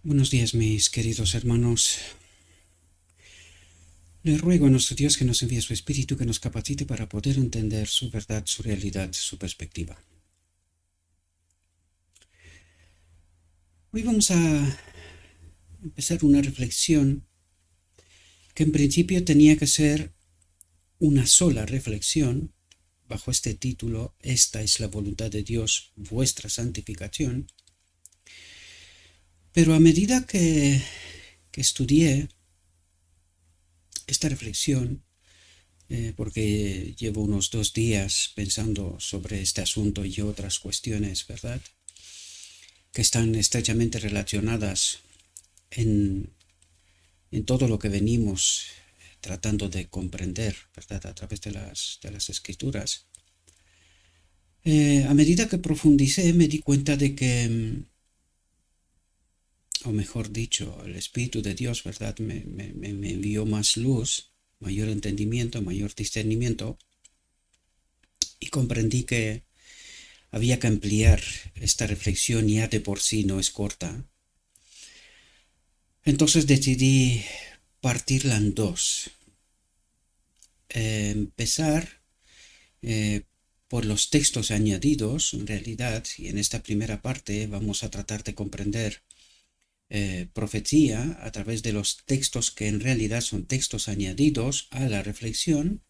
Buenos días, mis queridos hermanos. Le ruego a nuestro Dios que nos envíe su Espíritu, que nos capacite para poder entender su verdad, su realidad, su perspectiva. Hoy vamos a empezar una reflexión que en principio tenía que ser una sola reflexión bajo este título: Esta es la voluntad de Dios, vuestra santificación. Pero a medida que estudié esta reflexión, porque llevo unos 2 días pensando sobre este asunto y otras cuestiones, ¿verdad?, que están estrechamente relacionadas en todo lo que venimos tratando de comprender, ¿verdad?, a través de las escrituras. A medida que profundicé me di cuenta de que, o mejor dicho, el Espíritu de Dios, ¿verdad?, me envió más luz, mayor entendimiento, mayor discernimiento, y comprendí que había que ampliar esta reflexión. Ya de por sí no es corta. Entonces decidí partirla en dos. Empezar por los textos añadidos, en realidad, y en esta primera parte vamos a tratar de comprender profecía a través de los textos que en realidad son textos añadidos a la reflexión.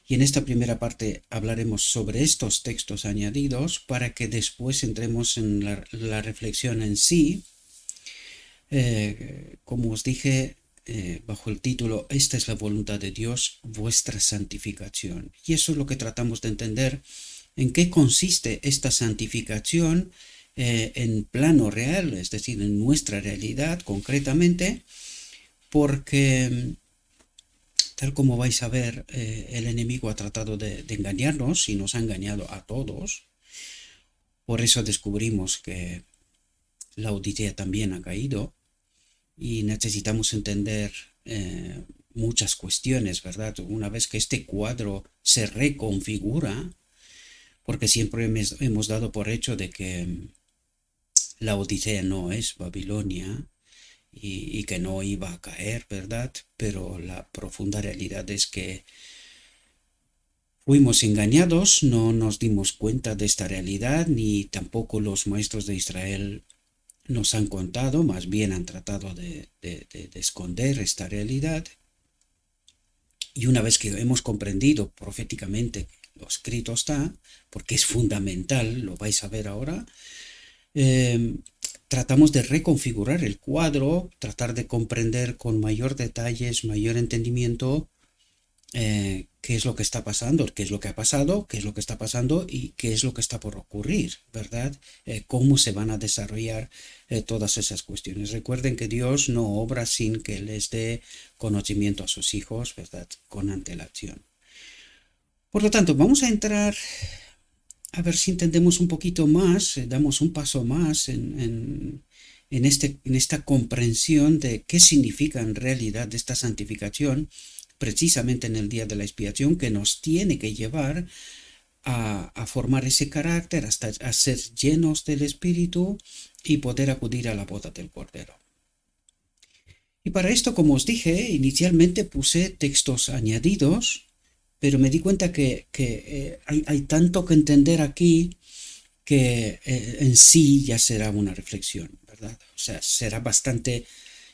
Y en esta primera parte hablaremos sobre estos textos añadidos para que después entremos en la reflexión en sí. Como os dije, bajo el título Esta es la voluntad de Dios, vuestra santificación. Y eso es lo que tratamos de entender, en qué consiste esta santificación en plano real, es decir, en nuestra realidad concretamente, porque tal como vais a ver, el enemigo ha tratado de engañarnos y nos ha engañado a todos. Por eso descubrimos que la Odisea también ha caído y necesitamos entender muchas cuestiones, ¿verdad? Una vez que este cuadro se reconfigura, porque siempre hemos dado por hecho de que la Odisea no es Babilonia y que no iba a caer, ¿verdad? Pero la profunda realidad es que fuimos engañados, no nos dimos cuenta de esta realidad, ni tampoco los maestros de Israel nos han contado, más bien han tratado de esconder esta realidad. Y una vez que hemos comprendido proféticamente lo escrito está, porque es fundamental, lo vais a ver ahora, tratamos de reconfigurar el cuadro, tratar de comprender con mayor detalles, mayor entendimiento, qué es lo que está pasando, qué es lo que ha pasado, qué es lo que está pasando y qué es lo que está por ocurrir, ¿verdad? Cómo se van a desarrollar todas esas cuestiones. Recuerden que Dios no obra sin que les dé conocimiento a sus hijos, ¿verdad?, con antelación. Por lo tanto, vamos a entrar a ver si entendemos un poquito más, damos un paso más en esta comprensión de qué significa en realidad esta santificación, precisamente en el día de la expiación, que nos tiene que llevar a formar ese carácter, hasta a ser llenos del Espíritu y poder acudir a la boda del Cordero. Y para esto, como os dije, inicialmente puse textos añadidos, pero me di cuenta que hay tanto que entender aquí que en sí ya será una reflexión, ¿verdad? O sea, será bastante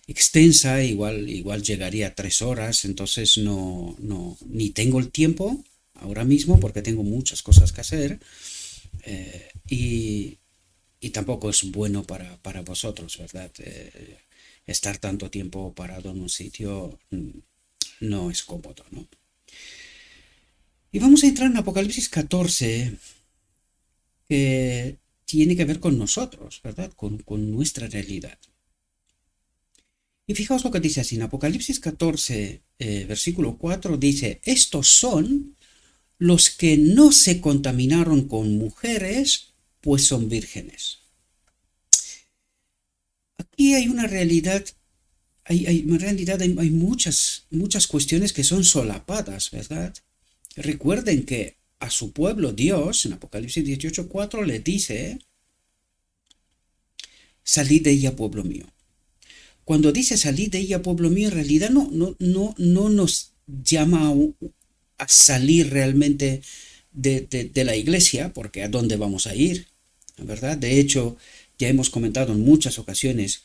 extensa, igual llegaría a 3 horas, entonces ni tengo el tiempo ahora mismo porque tengo muchas cosas que hacer, y tampoco es bueno para vosotros, ¿verdad? Estar tanto tiempo parado en un sitio no es cómodo, ¿no? Y vamos a entrar en Apocalipsis 14, que tiene que ver con nosotros, ¿verdad? Con nuestra realidad. Y fijaos lo que dice así, en Apocalipsis 14, versículo 4, dice: estos son los que no se contaminaron con mujeres, pues son vírgenes. Aquí hay una realidad, hay muchas cuestiones que son solapadas, ¿verdad? Recuerden que a su pueblo Dios, en Apocalipsis 18:4, le dice: salid de ella, pueblo mío. cuando dice salid de ella, pueblo mío, en realidad no nos llama a salir realmente de la iglesia, porque ¿a dónde vamos a ir? ¿Verdad? De hecho, ya hemos comentado en muchas ocasiones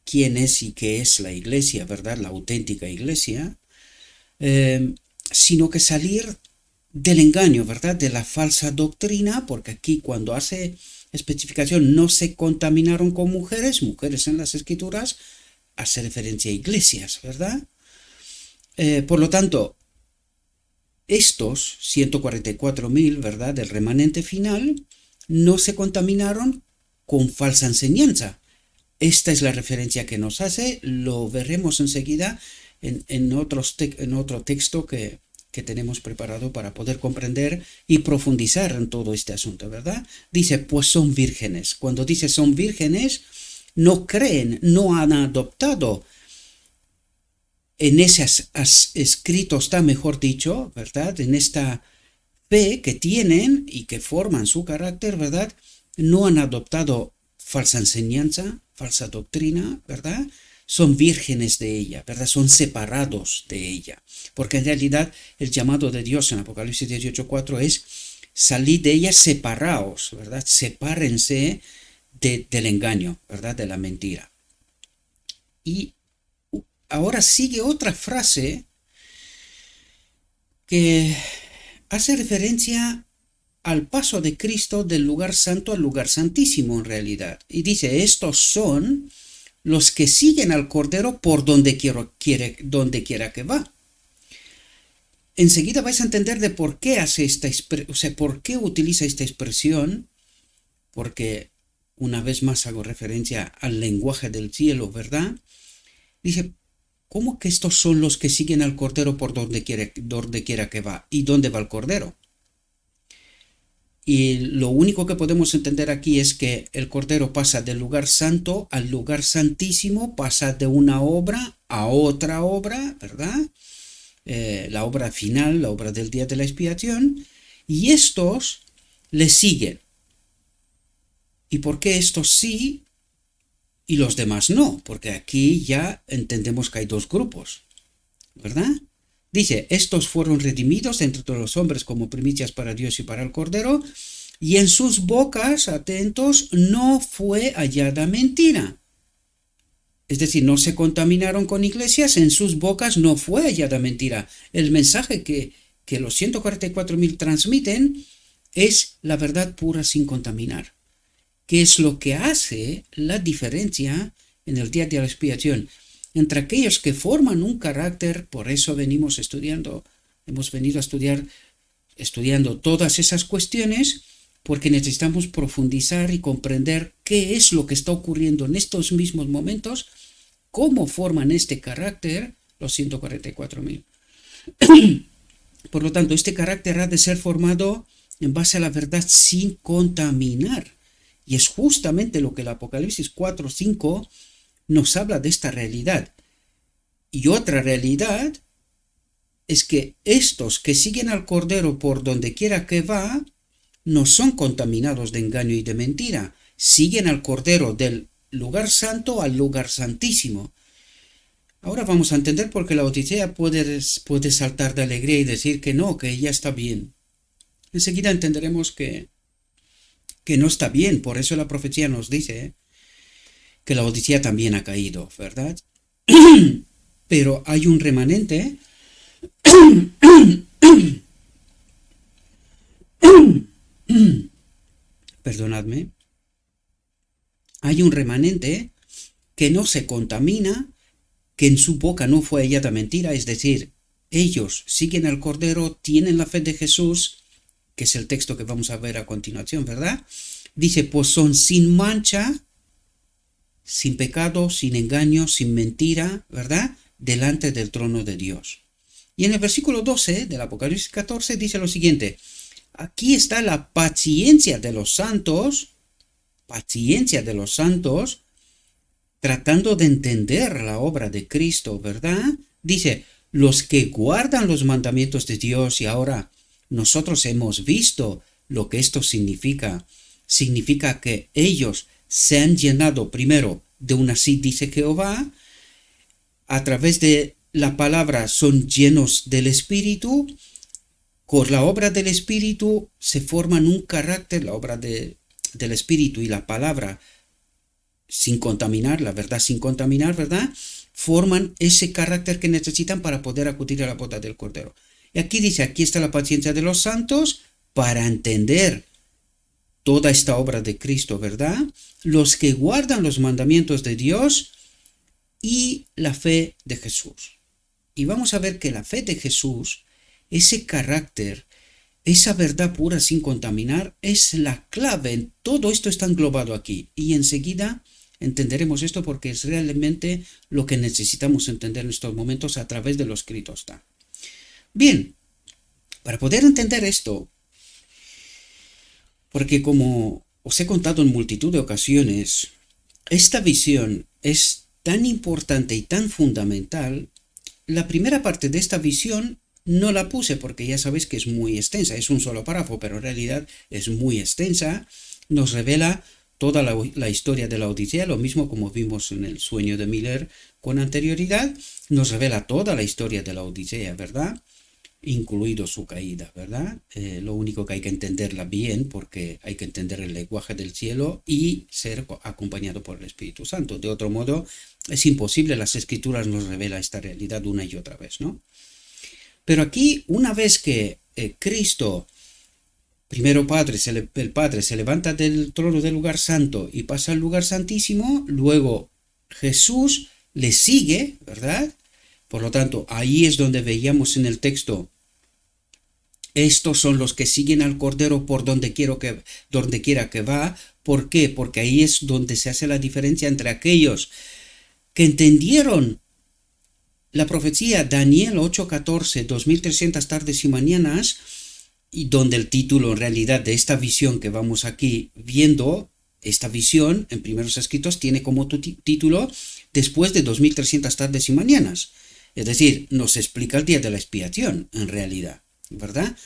quién es y qué es la iglesia, ¿verdad? La auténtica iglesia, sino que salir del engaño, ¿verdad? De la falsa doctrina, porque aquí cuando hace especificación no se contaminaron con mujeres en las escrituras, hace referencia a iglesias, ¿verdad? Por lo tanto, estos 144.000, ¿verdad? Del remanente final, no se contaminaron con falsa enseñanza. Esta es la referencia que nos hace, lo veremos enseguida en otro texto que tenemos preparado para poder comprender y profundizar en todo este asunto, ¿verdad? Dice, pues son vírgenes. Cuando dice son vírgenes, no creen, no han adoptado en ese escrito está, mejor dicho, ¿verdad? En esta fe que tienen y que forman su carácter, ¿verdad? No han adoptado falsa enseñanza, falsa doctrina, ¿verdad? Son vírgenes de ella, ¿verdad? Son separados de ella. Porque en realidad el llamado de Dios en Apocalipsis 18:4 es salid de ella, separaos, ¿verdad? Sepárense del engaño, ¿verdad? De la mentira. Y ahora sigue otra frase que hace referencia al paso de Cristo del lugar santo al lugar santísimo en realidad. Y dice, estos son los que siguen al Cordero por donde quiera que va. Enseguida vais a entender de por qué hace por qué utiliza esta expresión, porque una vez más hago referencia al lenguaje del cielo, ¿verdad? Dice, ¿cómo que estos son los que siguen al Cordero por donde quiera que va? ¿Y dónde va el Cordero? Y lo único que podemos entender aquí es que el Cordero pasa del lugar santo al lugar santísimo, pasa de una obra a otra obra, ¿verdad? La obra final, la obra del día de la expiación, y estos le siguen. ¿Y por qué estos sí y los demás no? Porque aquí ya entendemos que hay dos grupos, ¿verdad? Dice, estos fueron redimidos entre todos los hombres como primicias para Dios y para el Cordero, y en sus bocas, atentos, no fue hallada mentira. Es decir, no se contaminaron con iglesias, en sus bocas no fue hallada mentira. El mensaje que los 144.000 transmiten es la verdad pura sin contaminar, que es lo que hace la diferencia en el día de la expiación entre aquellos que forman un carácter. Por eso hemos venido estudiando todas esas cuestiones, porque necesitamos profundizar y comprender qué es lo que está ocurriendo en estos mismos momentos, cómo forman este carácter los 144.000. Por lo tanto, este carácter ha de ser formado en base a la verdad sin contaminar. Y es justamente lo que el Apocalipsis 4:5 nos habla de esta realidad. Y otra realidad es que estos que siguen al Cordero por donde quiera que va, no son contaminados de engaño y de mentira. Siguen al Cordero del lugar santo al lugar santísimo. Ahora vamos a entender por qué la Odisea puede saltar de alegría y decir que no, que ya está bien. Enseguida entenderemos que no está bien. Por eso la profecía nos dice que la Odisea también ha caído, ¿verdad? Pero hay un remanente perdonadme, hay un remanente que no se contamina, que en su boca no fue hallada mentira, es decir, ellos siguen al Cordero, tienen la fe de Jesús, que es el texto que vamos a ver a continuación, ¿verdad? Dice, pues son sin mancha, sin pecado, sin engaño, sin mentira, ¿verdad? Delante del trono de Dios. Y en el versículo 12 del Apocalipsis 14 dice lo siguiente, aquí está la paciencia de los santos, tratando de entender la obra de Cristo, ¿verdad? Dice, los que guardan los mandamientos de Dios, y ahora nosotros hemos visto lo que esto significa. Significa que ellos se han llenado primero de una así dice Jehová, a través de la palabra son llenos del Espíritu, con la obra del Espíritu se forman un carácter, la obra del Espíritu y la palabra sin contaminar, la verdad sin contaminar, ¿verdad? Forman ese carácter que necesitan para poder acudir a la boda del Cordero. Y aquí dice, aquí está la paciencia de los santos para entender toda esta obra de Cristo, ¿verdad? Los que guardan los mandamientos de Dios y la fe de Jesús. Y vamos a ver que la fe de Jesús, ese carácter, esa verdad pura sin contaminar, es la clave. Todo esto está englobado aquí. Y enseguida entenderemos esto porque es realmente lo que necesitamos entender en estos momentos a través de lo escrito está. Bien, para poder entender esto, porque como os he contado en multitud de ocasiones, esta visión es tan importante y tan fundamental. La primera parte de esta visión no la puse porque ya sabéis que es muy extensa, es un solo párrafo, pero en realidad es muy extensa. Nos revela toda la historia de la Odisea, lo mismo como vimos en el sueño de Miller con anterioridad, nos revela toda la historia de la Odisea, ¿verdad? Incluido su caída, ¿verdad? Lo único que hay que entenderla bien porque hay que entender el lenguaje del cielo y ser acompañado por el Espíritu Santo. De otro modo, es imposible, las Escrituras nos revelan esta realidad una y otra vez, ¿no? Pero aquí, una vez que Cristo, primero el Padre se levanta del trono del lugar santo y pasa al lugar santísimo, luego Jesús le sigue, ¿verdad? Por lo tanto, ahí es donde veíamos en el texto, estos son los que siguen al Cordero por donde quiera que va. ¿Por qué? Porque ahí es donde se hace la diferencia entre aquellos que entendieron la profecía Daniel 8:14, 2300 tardes y mañanas, y donde el título en realidad de esta visión que vamos aquí viendo, esta visión en primeros escritos tiene como título después de 2300 tardes y mañanas. Es decir, nos explica el día de la expiación, en realidad, ¿verdad?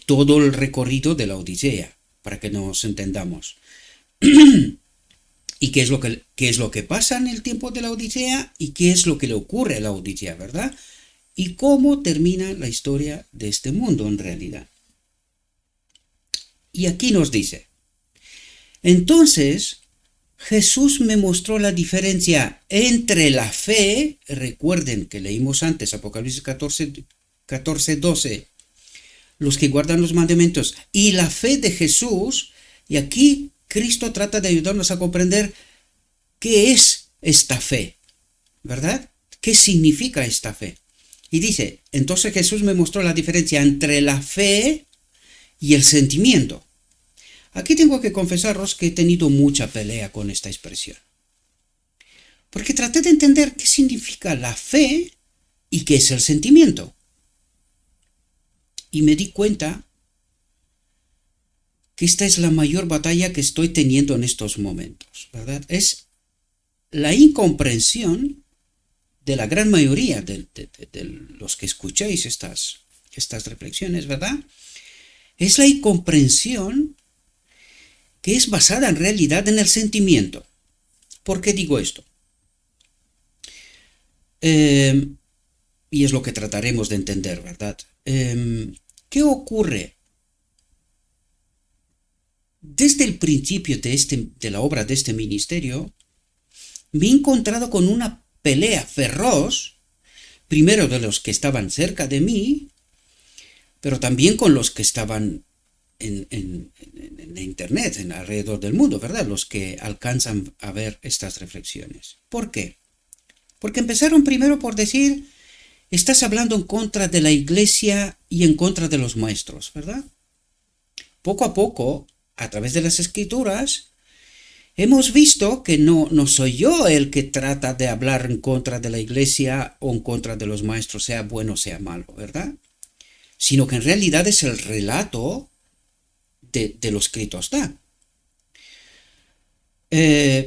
Todo el recorrido de la Odisea, para que nos entendamos. ¿Y qué es lo que pasa en el tiempo de la Odisea? ¿Y qué es lo que le ocurre a la Odisea, verdad? ¿Y cómo termina la historia de este mundo, en realidad? Y aquí nos dice, entonces Jesús me mostró la diferencia entre la fe, recuerden que leímos antes Apocalipsis 14:12, los que guardan los mandamientos, y la fe de Jesús, y aquí Cristo trata de ayudarnos a comprender qué es esta fe, ¿verdad? ¿Qué significa esta fe? Y dice, entonces Jesús me mostró la diferencia entre la fe y el sentimiento. Aquí tengo que confesaros que he tenido mucha pelea con esta expresión. Porque traté de entender qué significa la fe y qué es el sentimiento. Y me di cuenta que esta es la mayor batalla que estoy teniendo en estos momentos, ¿verdad? Es la incomprensión de la gran mayoría de los que escucháis estas reflexiones, ¿verdad? Es la incomprensión que es basada en realidad en el sentimiento. ¿Por qué digo esto? Y es lo que trataremos de entender, ¿verdad? ¿Qué ocurre? Desde el principio de la obra de este ministerio, me he encontrado con una pelea feroz, primero de los que estaban cerca de mí, pero también con los que estaban en internet, alrededor del mundo, ¿verdad? Los que alcanzan a ver estas reflexiones. ¿Por qué? Porque empezaron primero por decir, estás hablando en contra de la iglesia y en contra de los maestros, ¿verdad? Poco a poco, a través de las escrituras, hemos visto que no soy yo el que trata de hablar en contra de la iglesia o en contra de los maestros, sea bueno o sea malo, ¿verdad? Sino que en realidad es el relato de lo escrito está.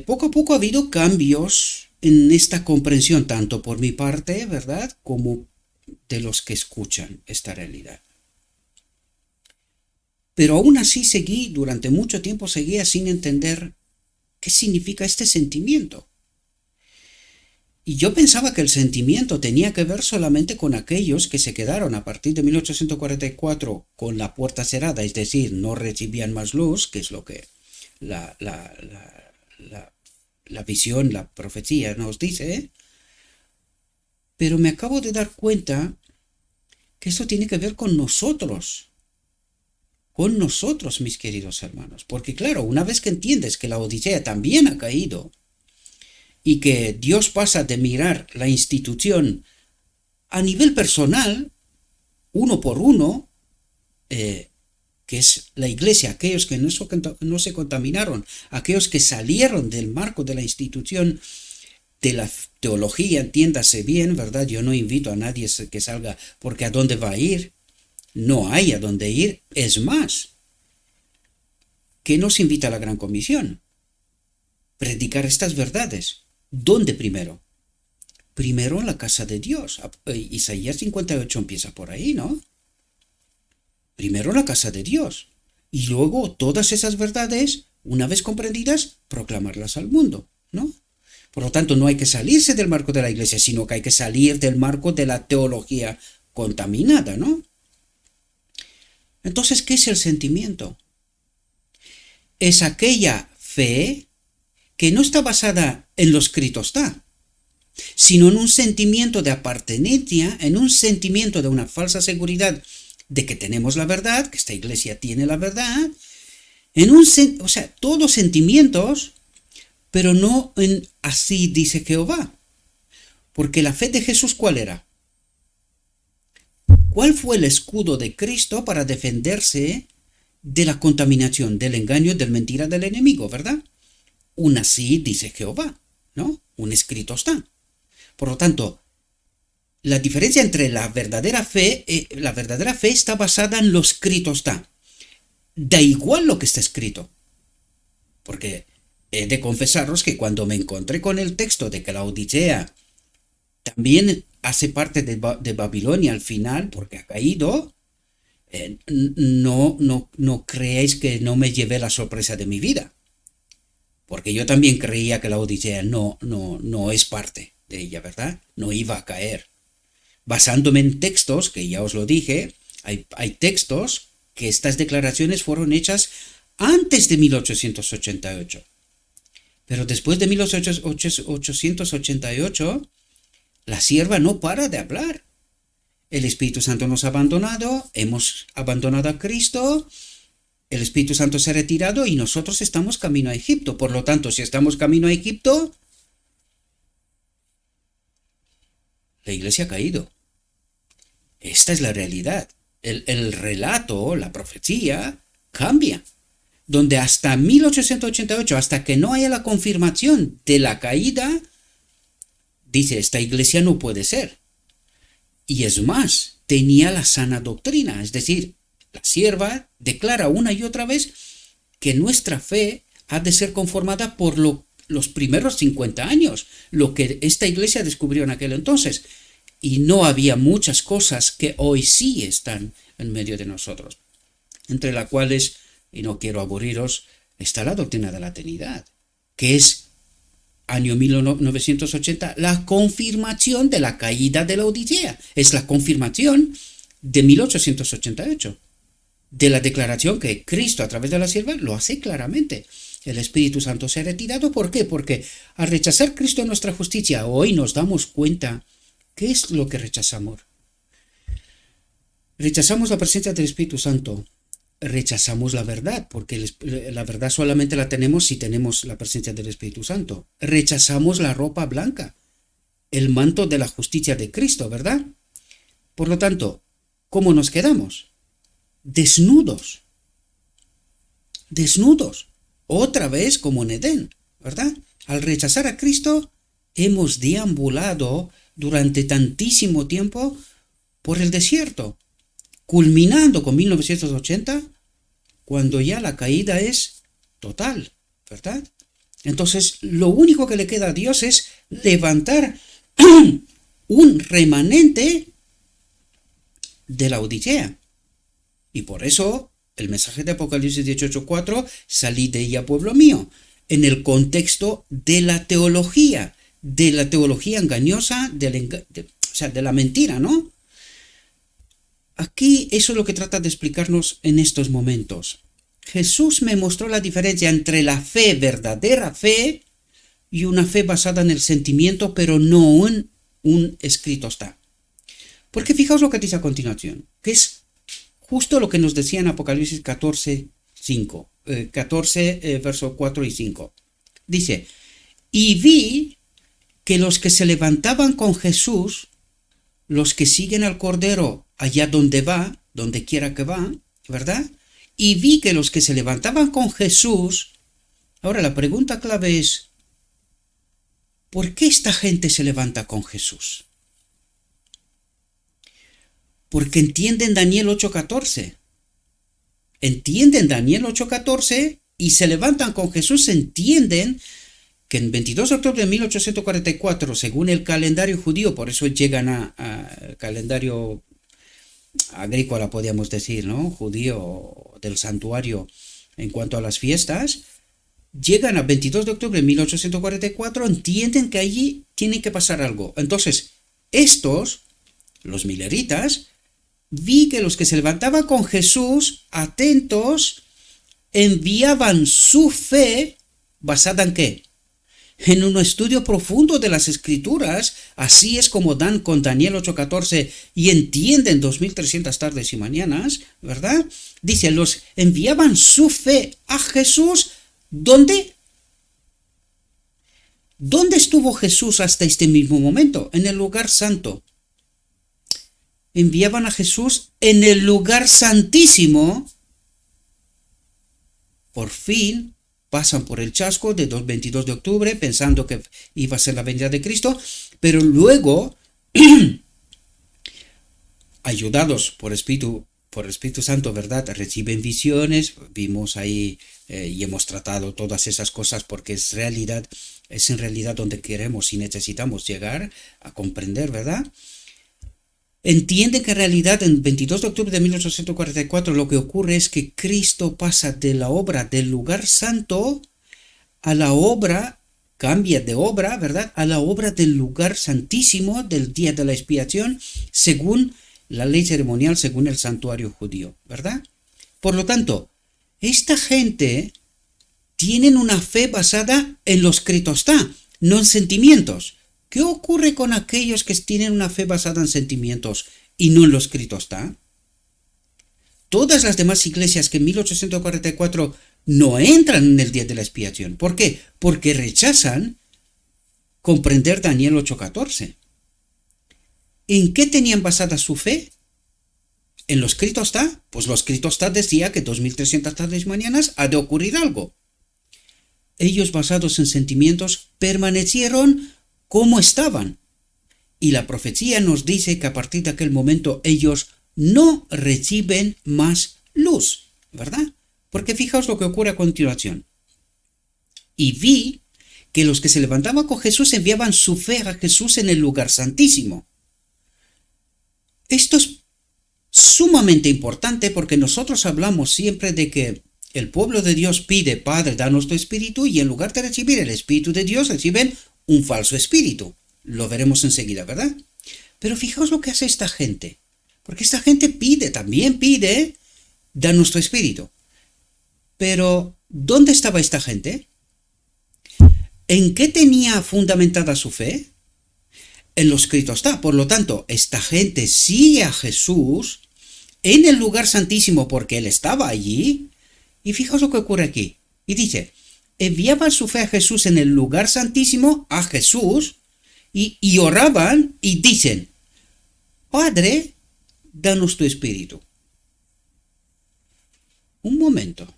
Poco a poco ha habido cambios en esta comprensión, tanto por mi parte, ¿verdad?, como de los que escuchan esta realidad. Pero aún así durante mucho tiempo seguía sin entender qué significa este sentimiento. Y yo pensaba que el sentimiento tenía que ver solamente con aquellos que se quedaron a partir de 1844 con la puerta cerrada, es decir, no recibían más luz, que es lo que la, la, la, la, la visión, la profecía nos dice, ¿eh? Pero me acabo de dar cuenta que esto tiene que ver con nosotros, mis queridos hermanos. Porque claro, una vez que entiendes que la Odisea también ha caído y que Dios pasa de mirar la institución a nivel personal, uno por uno, que es la iglesia, aquellos que no se contaminaron, aquellos que salieron del marco de la institución de la teología, entiéndase bien, ¿verdad? Yo no invito a nadie que salga porque ¿a dónde va a ir? No hay a dónde ir. Es más, ¿qué nos invita a la Gran Comisión? Predicar estas verdades. ¿Dónde primero? Primero en la casa de Dios. Isaías 58 empieza por ahí, ¿no? Primero en la casa de Dios. Y luego todas esas verdades, una vez comprendidas, proclamarlas al mundo, ¿no? Por lo tanto, no hay que salirse del marco de la iglesia, sino que hay que salir del marco de la teología contaminada, ¿no? Entonces, ¿qué es el sentimiento? Es aquella fe que no está basada en lo escrito está, sino en un sentimiento de apartenencia, en un sentimiento de una falsa seguridad de que tenemos la verdad, que esta iglesia tiene la verdad, o sea, todos sentimientos, pero no en así dice Jehová. Porque la fe de Jesús, ¿cuál era? ¿Cuál fue el escudo de Cristo para defenderse de la contaminación, del engaño, del mentira del enemigo, verdad? Un así dice Jehová, ¿no? Un escrito está. Por lo tanto, la diferencia entre la verdadera fe está basada en lo escrito está. Da igual lo que está escrito. Porque he de confesaros que cuando me encontré con el texto de que la Odisea también hace parte de Babilonia al final, porque ha caído, no creáis que no me llevé la sorpresa de mi vida. Porque yo también creía que la Odisea no es parte de ella, ¿verdad? No iba a caer. Basándome en textos, que ya os lo dije, hay textos que estas declaraciones fueron hechas antes de 1888. Pero después de 1888, la sierva no para de hablar. El Espíritu Santo nos ha abandonado, hemos abandonado a Cristo, el Espíritu Santo se ha retirado y nosotros estamos camino a Egipto. Por lo tanto, si estamos camino a Egipto, la iglesia ha caído. Esta es la realidad. El relato, la profecía, cambia. Donde hasta 1888, hasta que no haya la confirmación de la caída, dice, esta iglesia no puede ser. Y es más, tenía la sana doctrina, es decir, la sierva declara una y otra vez que nuestra fe ha de ser conformada por los primeros 50 años, lo que esta iglesia descubrió en aquel entonces. Y no había muchas cosas que hoy sí están en medio de nosotros, entre las cuales, y no quiero aburriros, está la doctrina de la Trinidad, que es, año 1980, la confirmación de la caída de la Odisea. Es la confirmación de 1888, de la declaración que Cristo a través de la sierva lo hace claramente. El Espíritu Santo se ha retirado. ¿Por qué? Porque al rechazar Cristo en nuestra justicia, hoy nos damos cuenta. ¿Qué es lo que rechazamos? Rechazamos la presencia del Espíritu Santo. Rechazamos la verdad, porque la verdad solamente la tenemos si tenemos la presencia del Espíritu Santo. Rechazamos la ropa blanca, el manto de la justicia de Cristo, ¿verdad? Por lo tanto, ¿cómo nos quedamos? Desnudos. Desnudos. Otra vez como en Edén, ¿verdad? Al rechazar a Cristo, hemos deambulado durante tantísimo tiempo por el desierto, culminando con 1980, cuando ya la caída es total, ¿verdad? Entonces, lo único que le queda a Dios es levantar un remanente de la Odisea. Y por eso, el mensaje de Apocalipsis 18:4, salid de ella, pueblo mío, en el contexto de la teología, de la teología engañosa, o sea, de la mentira, ¿no? Aquí eso es lo que trata de explicarnos en estos momentos. Jesús me mostró la diferencia entre la fe, verdadera fe, y una fe basada en el sentimiento, pero no en un escrito está. Porque fijaos lo que dice a continuación, que es justo lo que nos decía en Apocalipsis 14, versos 4 y 5. Dice, y vi que los que se levantaban con Jesús, los que siguen al Cordero allá donde va, donde quiera que va, ¿verdad? Y vi que los que se levantaban con Jesús, ahora la pregunta clave es, ¿por qué esta gente se levanta con Jesús? Porque entienden Daniel 8:14. Entienden Daniel 8:14 y se levantan con Jesús, entienden que en 22 de octubre de 1844, según el calendario judío, por eso llegan al calendario agrícola, podríamos decir, ¿no? Judío del santuario en cuanto a las fiestas, llegan a 22 de octubre de 1844, entienden que allí tiene que pasar algo. Entonces, estos, los mileritas, vi que los que se levantaban con Jesús, atentos, enviaban su fe, ¿basada en qué? En un estudio profundo de las Escrituras. Así es como dan con Daniel 8:14 y entienden 2300 tardes y mañanas, ¿verdad? Dice, los enviaban su fe a Jesús. ¿Dónde? ¿Dónde estuvo Jesús hasta este mismo momento? En el lugar santo. Enviaban a Jesús en el lugar santísimo. Por fin pasan por el chasco de 22 de octubre pensando que iba a ser la venida de Cristo, pero luego, ayudados por el Espíritu Santo, ¿verdad? Reciben visiones, vimos ahí y hemos tratado todas esas cosas porque es en realidad donde queremos y necesitamos llegar a comprender, ¿verdad? Entienden que en realidad en 22 de octubre de 1844 lo que ocurre es que Cristo pasa de la obra del lugar santo a la obra, cambia de obra, ¿verdad? A la obra del lugar santísimo del día de la expiación, según la ley ceremonial, según el santuario judío, ¿verdad? Por lo tanto, esta gente tienen una fe basada en lo escrito está, no en sentimientos. ¿Qué ocurre con aquellos que tienen una fe basada en sentimientos y no en lo escrito está? Todas las demás iglesias que en 1844 no entran en el día de la expiación. ¿Por qué? Porque rechazan comprender Daniel 8:14. ¿En qué tenían basada su fe? ¿En lo escrito está? Pues lo escrito está decía que 2300 tardes y mañanas ha de ocurrir algo. Ellos, basados en sentimientos, permanecieron como estaban. Y la profecía nos dice que a partir de aquel momento ellos no reciben más luz, ¿verdad? Porque fijaos lo que ocurre a continuación. Y vi que los que se levantaban con Jesús enviaban su fe a Jesús en el lugar santísimo. Esto es sumamente importante porque nosotros hablamos siempre de que el pueblo de Dios pide, Padre, danos tu espíritu, y en lugar de recibir el espíritu de Dios, reciben un falso espíritu. Lo veremos enseguida, ¿verdad? Pero fijaos lo que hace esta gente. Porque esta gente también pide, danos tu espíritu. Pero, ¿dónde estaba esta gente? ¿En qué tenía fundamentada su fe? En lo escrito está. Por lo tanto, esta gente sigue a Jesús en el lugar santísimo porque él estaba allí. Y fijaos lo que ocurre aquí. Y dice, enviaban su fe a Jesús en el lugar santísimo, a Jesús, y oraban y dicen, Padre, danos tu espíritu. Un momento.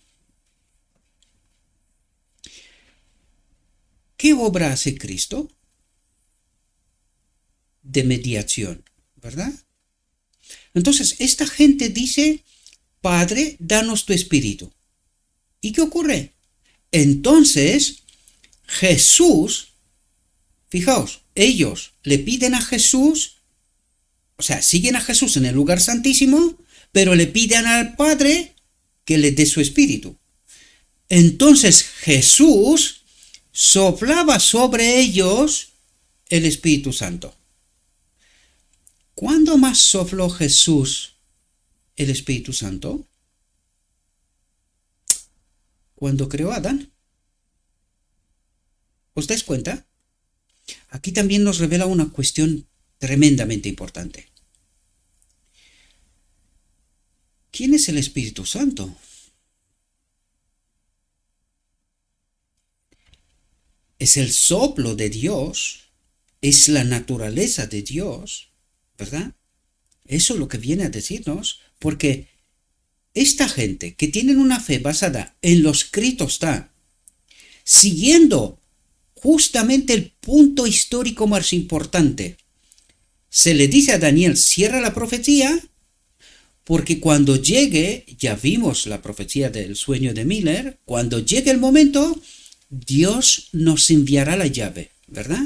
¿Qué obra hace Cristo? De mediación, ¿verdad? Entonces, esta gente dice, Padre, danos tu espíritu. ¿Y qué ocurre? Entonces, Jesús, fijaos, ellos le piden a Jesús, o sea, siguen a Jesús en el lugar santísimo, pero le piden al Padre que les dé su espíritu. Entonces Jesús soplaba sobre ellos el Espíritu Santo. ¿Cuándo más sopló Jesús el Espíritu Santo? Cuando creó a Adán. ¿Os dais cuenta? Aquí también nos revela una cuestión tremendamente importante. ¿Quién es el Espíritu Santo? Es el soplo de Dios, es la naturaleza de Dios, ¿verdad? Eso es lo que viene a decirnos, porque esta gente que tienen una fe basada en lo escrito está, siguiendo justamente el punto histórico más importante. Se le dice a Daniel, cierra la profecía, porque cuando llegue, ya vimos la profecía del sueño de Miller, cuando llegue el momento, Dios nos enviará la llave, ¿verdad?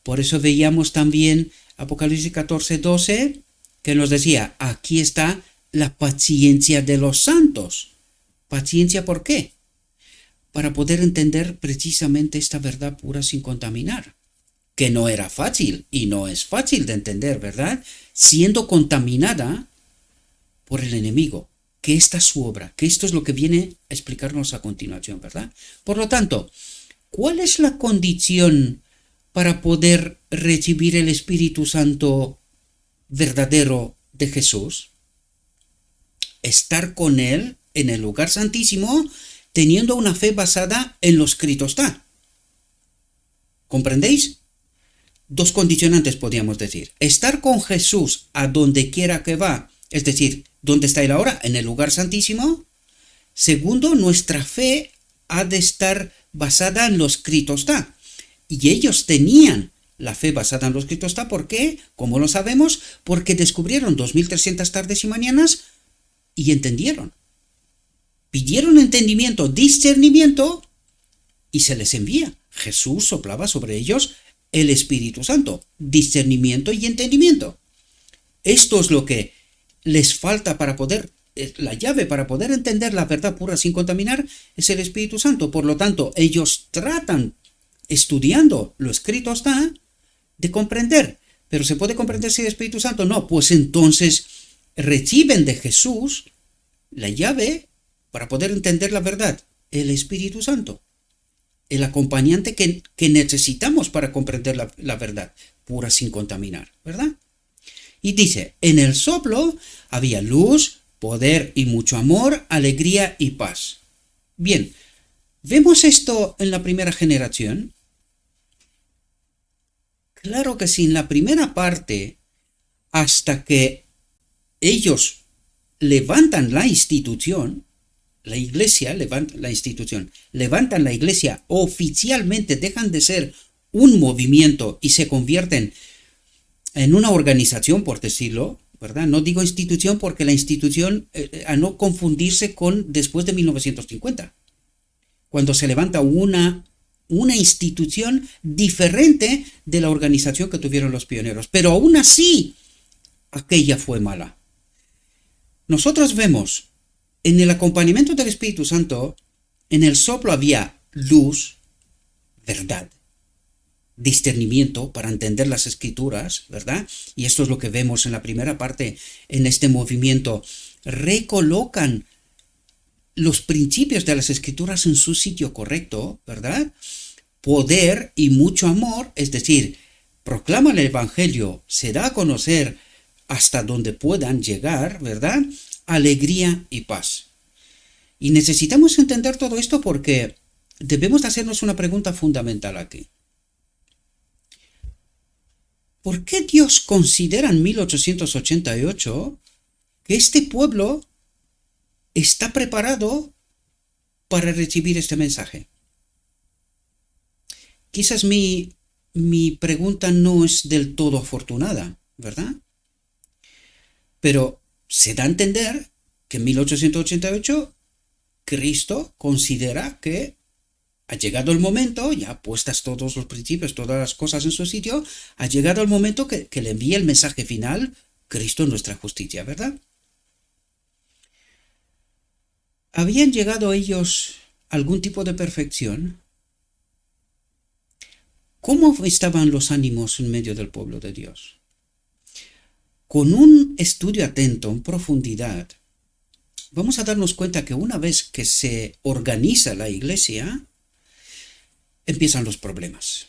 Por eso veíamos también Apocalipsis 14:12, que nos decía, aquí está la paciencia de los santos. ¿Paciencia por qué? Para poder entender precisamente esta verdad pura sin contaminar, que no era fácil y no es fácil de entender, ¿verdad? Siendo contaminada por el enemigo, que esta es su obra, que esto es lo que viene a explicarnos a continuación, ¿verdad? Por lo tanto, ¿cuál es la condición para poder recibir el Espíritu Santo verdadero de Jesús? Estar con Él en el lugar santísimo, teniendo una fe basada en lo escrito está. ¿Comprendéis? Dos condicionantes podríamos decir. Estar con Jesús a donde quiera que va, es decir, ¿dónde está Él ahora? En el lugar santísimo. Segundo, nuestra fe ha de estar basada en lo escrito está. Y ellos tenían la fe basada en lo escrito está. ¿Por qué? ¿Cómo lo sabemos? Porque descubrieron 2300 tardes y mañanas y entendieron. Pidieron entendimiento, discernimiento, y se les envía. Jesús soplaba sobre ellos el Espíritu Santo, discernimiento y entendimiento. Esto es lo que les falta para poder, la llave para poder entender la verdad pura sin contaminar, es el Espíritu Santo. Por lo tanto, ellos tratan, estudiando lo escrito está, de comprender. ¿Pero se puede comprender sin el Espíritu Santo? No, pues entonces reciben de Jesús la llave para poder entender la verdad, el Espíritu Santo, el acompañante que necesitamos para comprender la verdad pura sin contaminar, ¿verdad? Y dice, en el soplo había luz, poder y mucho amor, alegría y paz. Bien, ¿vemos esto en la primera generación? Claro que sí, en la primera parte, hasta que ellos levantan la institución, la iglesia levanta la institución, levantan la iglesia oficialmente, dejan de ser un movimiento y se convierten en una organización, por decirlo, ¿verdad? No digo institución porque la institución, a no confundirse con después de 1950, cuando se levanta una institución diferente de la organización que tuvieron los pioneros, pero aún así, aquella fue mala. Nosotros vemos en el acompañamiento del Espíritu Santo, en el soplo había luz, verdad, discernimiento para entender las escrituras, ¿verdad? Y esto es lo que vemos en la primera parte, en este movimiento. Recolocan los principios de las escrituras en su sitio correcto, ¿verdad? Poder y mucho amor, es decir, proclaman el Evangelio, se da a conocer hasta donde puedan llegar, ¿verdad? Alegría y paz. Y necesitamos entender todo esto porque debemos hacernos una pregunta fundamental aquí. ¿Por qué Dios considera en 1888 que este pueblo está preparado para recibir este mensaje? Quizás mi pregunta no es del todo afortunada, ¿verdad? Pero se da a entender que en 1888 Cristo considera que ha llegado el momento, ya puestas todos los principios, todas las cosas en su sitio, ha llegado el momento que le envíe el mensaje final, Cristo nuestra justicia, ¿verdad? ¿Habían llegado ellos a algún tipo de perfección? ¿Cómo estaban los ánimos en medio del pueblo de Dios? Con un estudio atento, en profundidad, vamos a darnos cuenta que una vez que se organiza la iglesia, empiezan los problemas.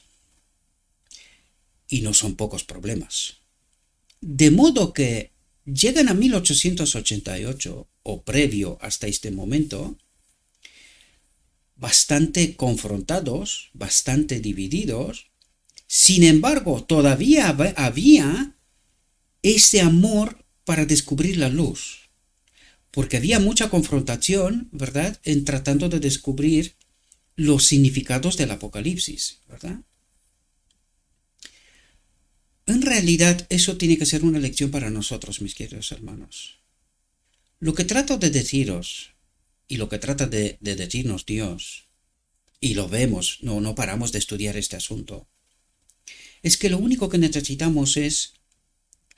Y no son pocos problemas. De modo que llegan a 1888, o previo hasta este momento, bastante confrontados, bastante divididos. Sin embargo, todavía había ese amor para descubrir la luz. Porque había mucha confrontación, ¿verdad?, en tratando de descubrir los significados del Apocalipsis, ¿verdad? En realidad, eso tiene que ser una lección para nosotros, mis queridos hermanos. Lo que trato de deciros, y lo que trata de decirnos Dios, y lo vemos, no paramos de estudiar este asunto, es que lo único que necesitamos es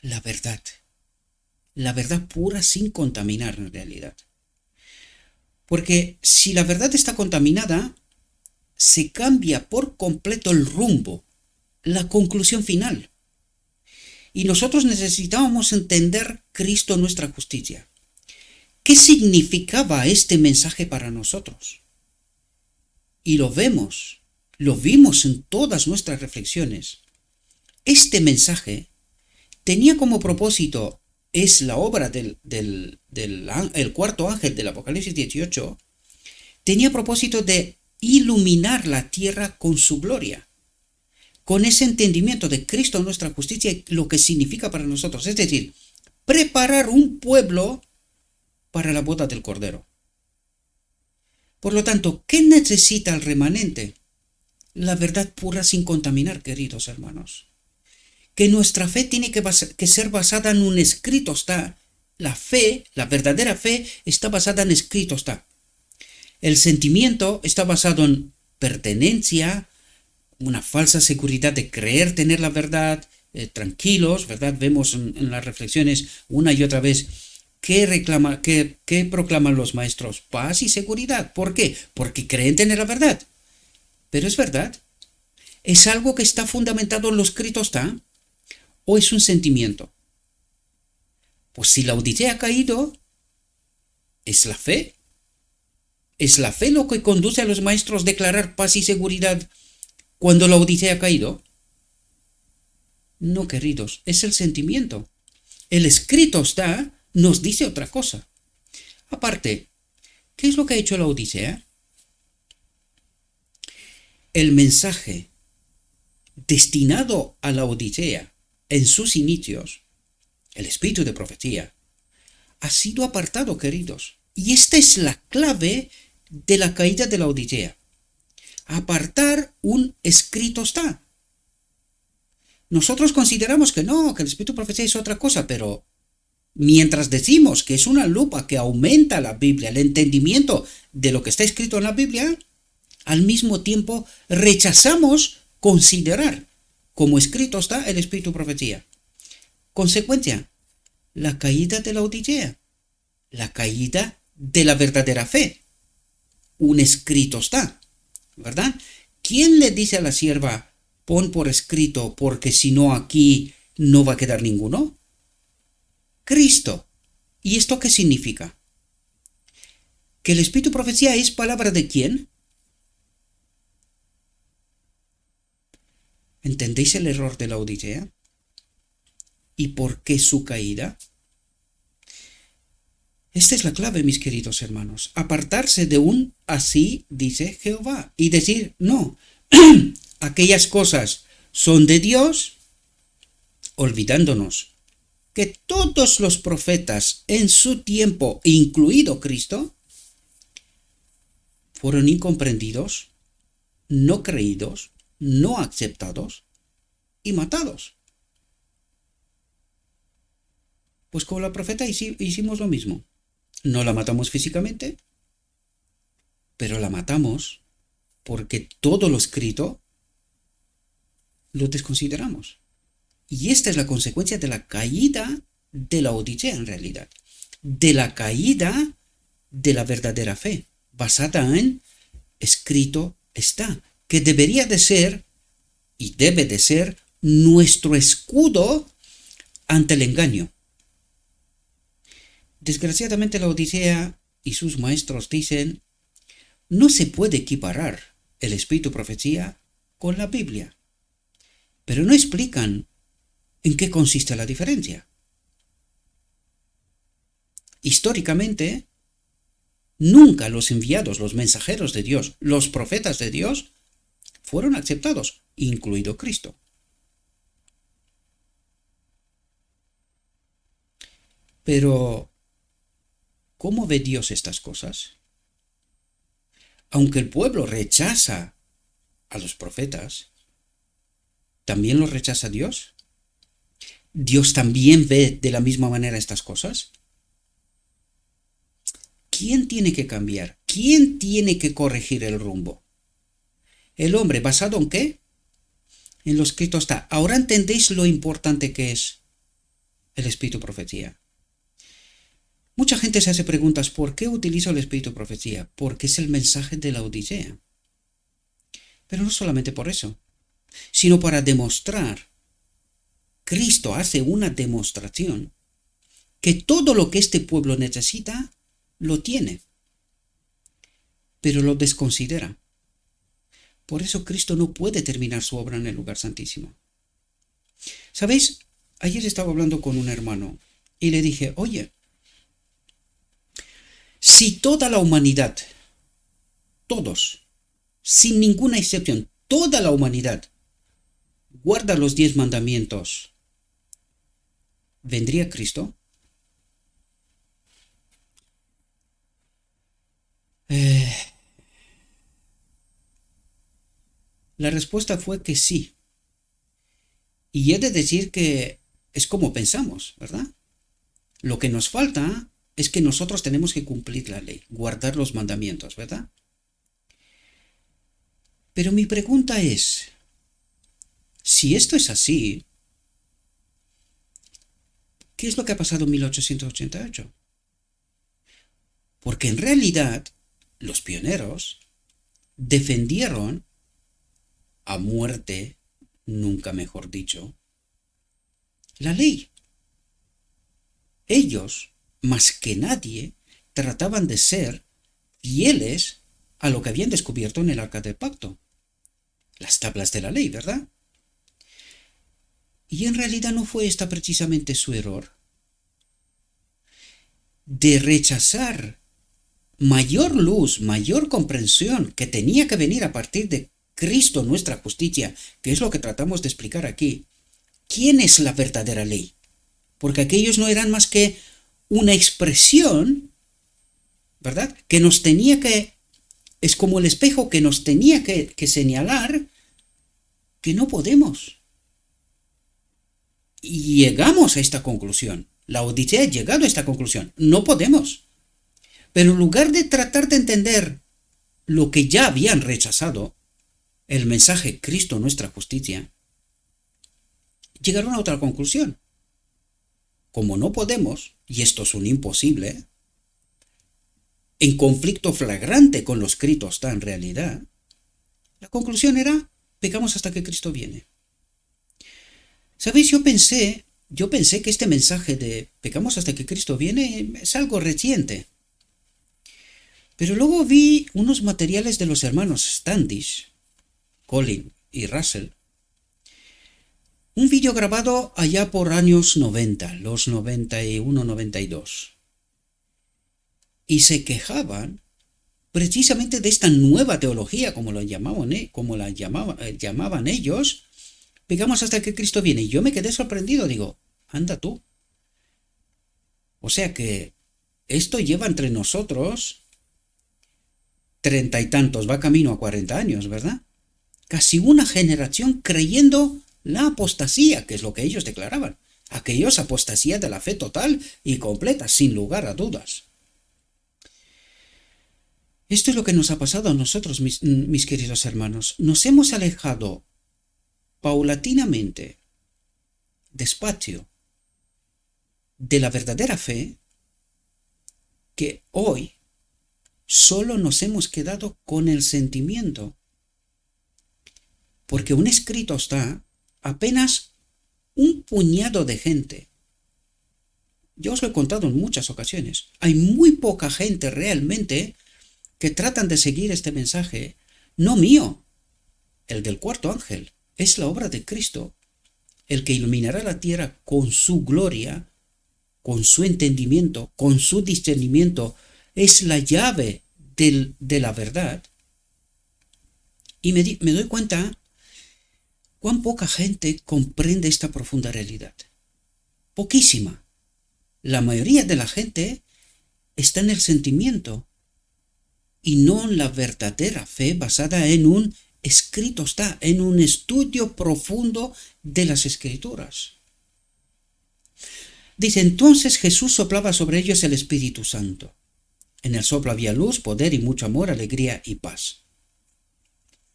la verdad pura sin contaminar en realidad. Porque si la verdad está contaminada, se cambia por completo el rumbo, la conclusión final. Y nosotros necesitábamos entender Cristo nuestra justicia. ¿Qué significaba este mensaje para nosotros? Y lo vimos en todas nuestras reflexiones. Este mensaje tenía como propósito, es la obra del cuarto ángel del Apocalipsis 18, tenía propósito de iluminar la tierra con su gloria, con ese entendimiento de Cristo nuestra justicia y lo que significa para nosotros, es decir, preparar un pueblo para la boda del Cordero. Por lo tanto, ¿qué necesita el remanente? La verdad pura sin contaminar, queridos hermanos. Que nuestra fe tiene que ser basada en un escrito está. La fe, la verdadera fe, está basada en escrito está. El sentimiento está basado en pertenencia, una falsa seguridad de creer tener la verdad, tranquilos, ¿verdad? Vemos en las reflexiones una y otra vez ¿qué proclaman los maestros? Paz y seguridad. ¿Por qué? Porque creen tener la verdad. Pero es verdad. ¿Es algo que está fundamentado en lo escrito está? ¿O es un sentimiento? Pues si la Odisea ha caído, es la fe. ¿Es la fe lo que conduce a los maestros a declarar paz y seguridad cuando la Odisea ha caído? No, queridos, es el sentimiento. El escrito está, nos dice otra cosa. Aparte, ¿qué es lo que ha hecho la Odisea? El mensaje destinado a la Odisea en sus inicios, el espíritu de profecía, ha sido apartado, queridos. Y esta es la clave de la caída de la Odisea. Apartar un escrito está. Nosotros consideramos que no, que el espíritu de profecía es otra cosa, pero mientras decimos que es una lupa que aumenta la Biblia, el entendimiento de lo que está escrito en la Biblia, al mismo tiempo rechazamos considerar como escrito está el espíritu de profecía. Consecuencia, la caída de la Odisea, la caída de la verdadera fe. Un escrito está, ¿verdad? ¿Quién le dice a la sierva, pon por escrito, porque si no aquí no va a quedar ninguno? Cristo. ¿Y esto qué significa? ¿Que el espíritu de profecía es palabra de quién? ¿Entendéis el error de la Odisea? ¿Y por qué su caída? Esta es la clave, mis queridos hermanos. Apartarse de un así dice Jehová y decir, no, aquellas cosas son de Dios, olvidándonos que todos los profetas en su tiempo, incluido Cristo, fueron incomprendidos, no creídos, no aceptados y matados. Pues con la profeta hicimos lo mismo. No la matamos físicamente, pero la matamos porque todo lo escrito lo desconsideramos. Y esta es la consecuencia de la caída de la Odisea en realidad. De la caída de la verdadera fe, basada en escrito está, que debería de ser y debe de ser nuestro escudo ante el engaño. Desgraciadamente la Odisea y sus maestros dicen, no se puede equiparar el espíritu profecía con la Biblia, pero no explican en qué consiste la diferencia. Históricamente, nunca los enviados, los mensajeros de Dios, los profetas de Dios, fueron aceptados, incluido Cristo. Pero, ¿cómo ve Dios estas cosas? Aunque el pueblo rechaza a los profetas, ¿también los rechaza Dios? ¿Dios también ve de la misma manera estas cosas? ¿Quién tiene que cambiar? ¿Quién tiene que corregir el rumbo? ¿El hombre basado en qué? En lo escrito está. Ahora entendéis lo importante que es el espíritu profecía. Mucha gente se hace preguntas, ¿por qué utilizo el espíritu profecía? Porque es el mensaje de la Odisea. Pero no solamente por eso, sino para demostrar. Cristo hace una demostración que todo lo que este pueblo necesita, lo tiene, pero lo desconsidera. Por eso Cristo no puede terminar su obra en el lugar santísimo. ¿Sabéis? Ayer estaba hablando con un hermano y le dije, oye, si toda la humanidad, todos, sin ninguna excepción, toda la humanidad guarda los 10 mandamientos, ¿vendría Cristo? La respuesta fue que sí. Y he de decir que es como pensamos, ¿verdad? Lo que nos falta es que nosotros tenemos que cumplir la ley, guardar los mandamientos, ¿verdad? Pero mi pregunta es, si esto es así, ¿qué es lo que ha pasado en 1888? Porque en realidad los pioneros defendieron a muerte, nunca mejor dicho, la ley. Ellos, más que nadie, trataban de ser fieles a lo que habían descubierto en el Arca del Pacto, las tablas de la ley, ¿verdad? Y en realidad no fue esta precisamente su error, de rechazar mayor luz, mayor comprensión que tenía que venir a partir de Cristo nuestra justicia, que es lo que tratamos de explicar aquí. ¿Quién es la verdadera ley? Porque aquellos no eran más que una expresión, ¿verdad? Que nos tenía que, es como el espejo que nos tenía que señalar que no podemos. Y llegamos a esta conclusión. La Odisea ha llegado a esta conclusión. No podemos. Pero en lugar de tratar de entender lo que ya habían rechazado, el mensaje Cristo nuestra justicia, llegaron a otra conclusión. Como no podemos, y esto es un imposible, en conflicto flagrante con lo escrito está en realidad, la conclusión era, pecamos hasta que Cristo viene. ¿Sabéis? Yo pensé que este mensaje de pecamos hasta que Cristo viene es algo reciente. Pero luego vi unos materiales de los hermanos Standish, Colin y Russell, un vídeo grabado allá por años 90, los 91-92, y se quejaban precisamente de esta nueva teología, como la llamaban ellos, pegamos hasta que Cristo viene. Y yo me quedé sorprendido, digo, anda tú. O sea que esto lleva entre nosotros 30 y tantos, va camino a 40 años, ¿verdad? Casi una generación creyendo la apostasía, que es lo que ellos declaraban. Aquellos apostasía de la fe total y completa, sin lugar a dudas. Esto es lo que nos ha pasado a nosotros, mis queridos hermanos. Nos hemos alejado paulatinamente, despacio, de la verdadera fe, que hoy solo nos hemos quedado con el sentimiento. Porque un escrito está apenas un puñado de gente. Yo os lo he contado en muchas ocasiones. Hay muy poca gente realmente que tratan de seguir este mensaje, no mío, el del cuarto ángel. Es la obra de Cristo, el que iluminará la tierra con su gloria, con su entendimiento, con su discernimiento. Es la llave de la verdad. Y me doy cuenta cuán poca gente comprende esta profunda realidad. Poquísima. La mayoría de la gente está en el sentimiento y no en la verdadera fe basada en un escrito, está en un estudio profundo de las Escrituras. Dice, entonces Jesús soplaba sobre ellos el Espíritu Santo. En el soplo había luz, poder y mucho amor, alegría y paz.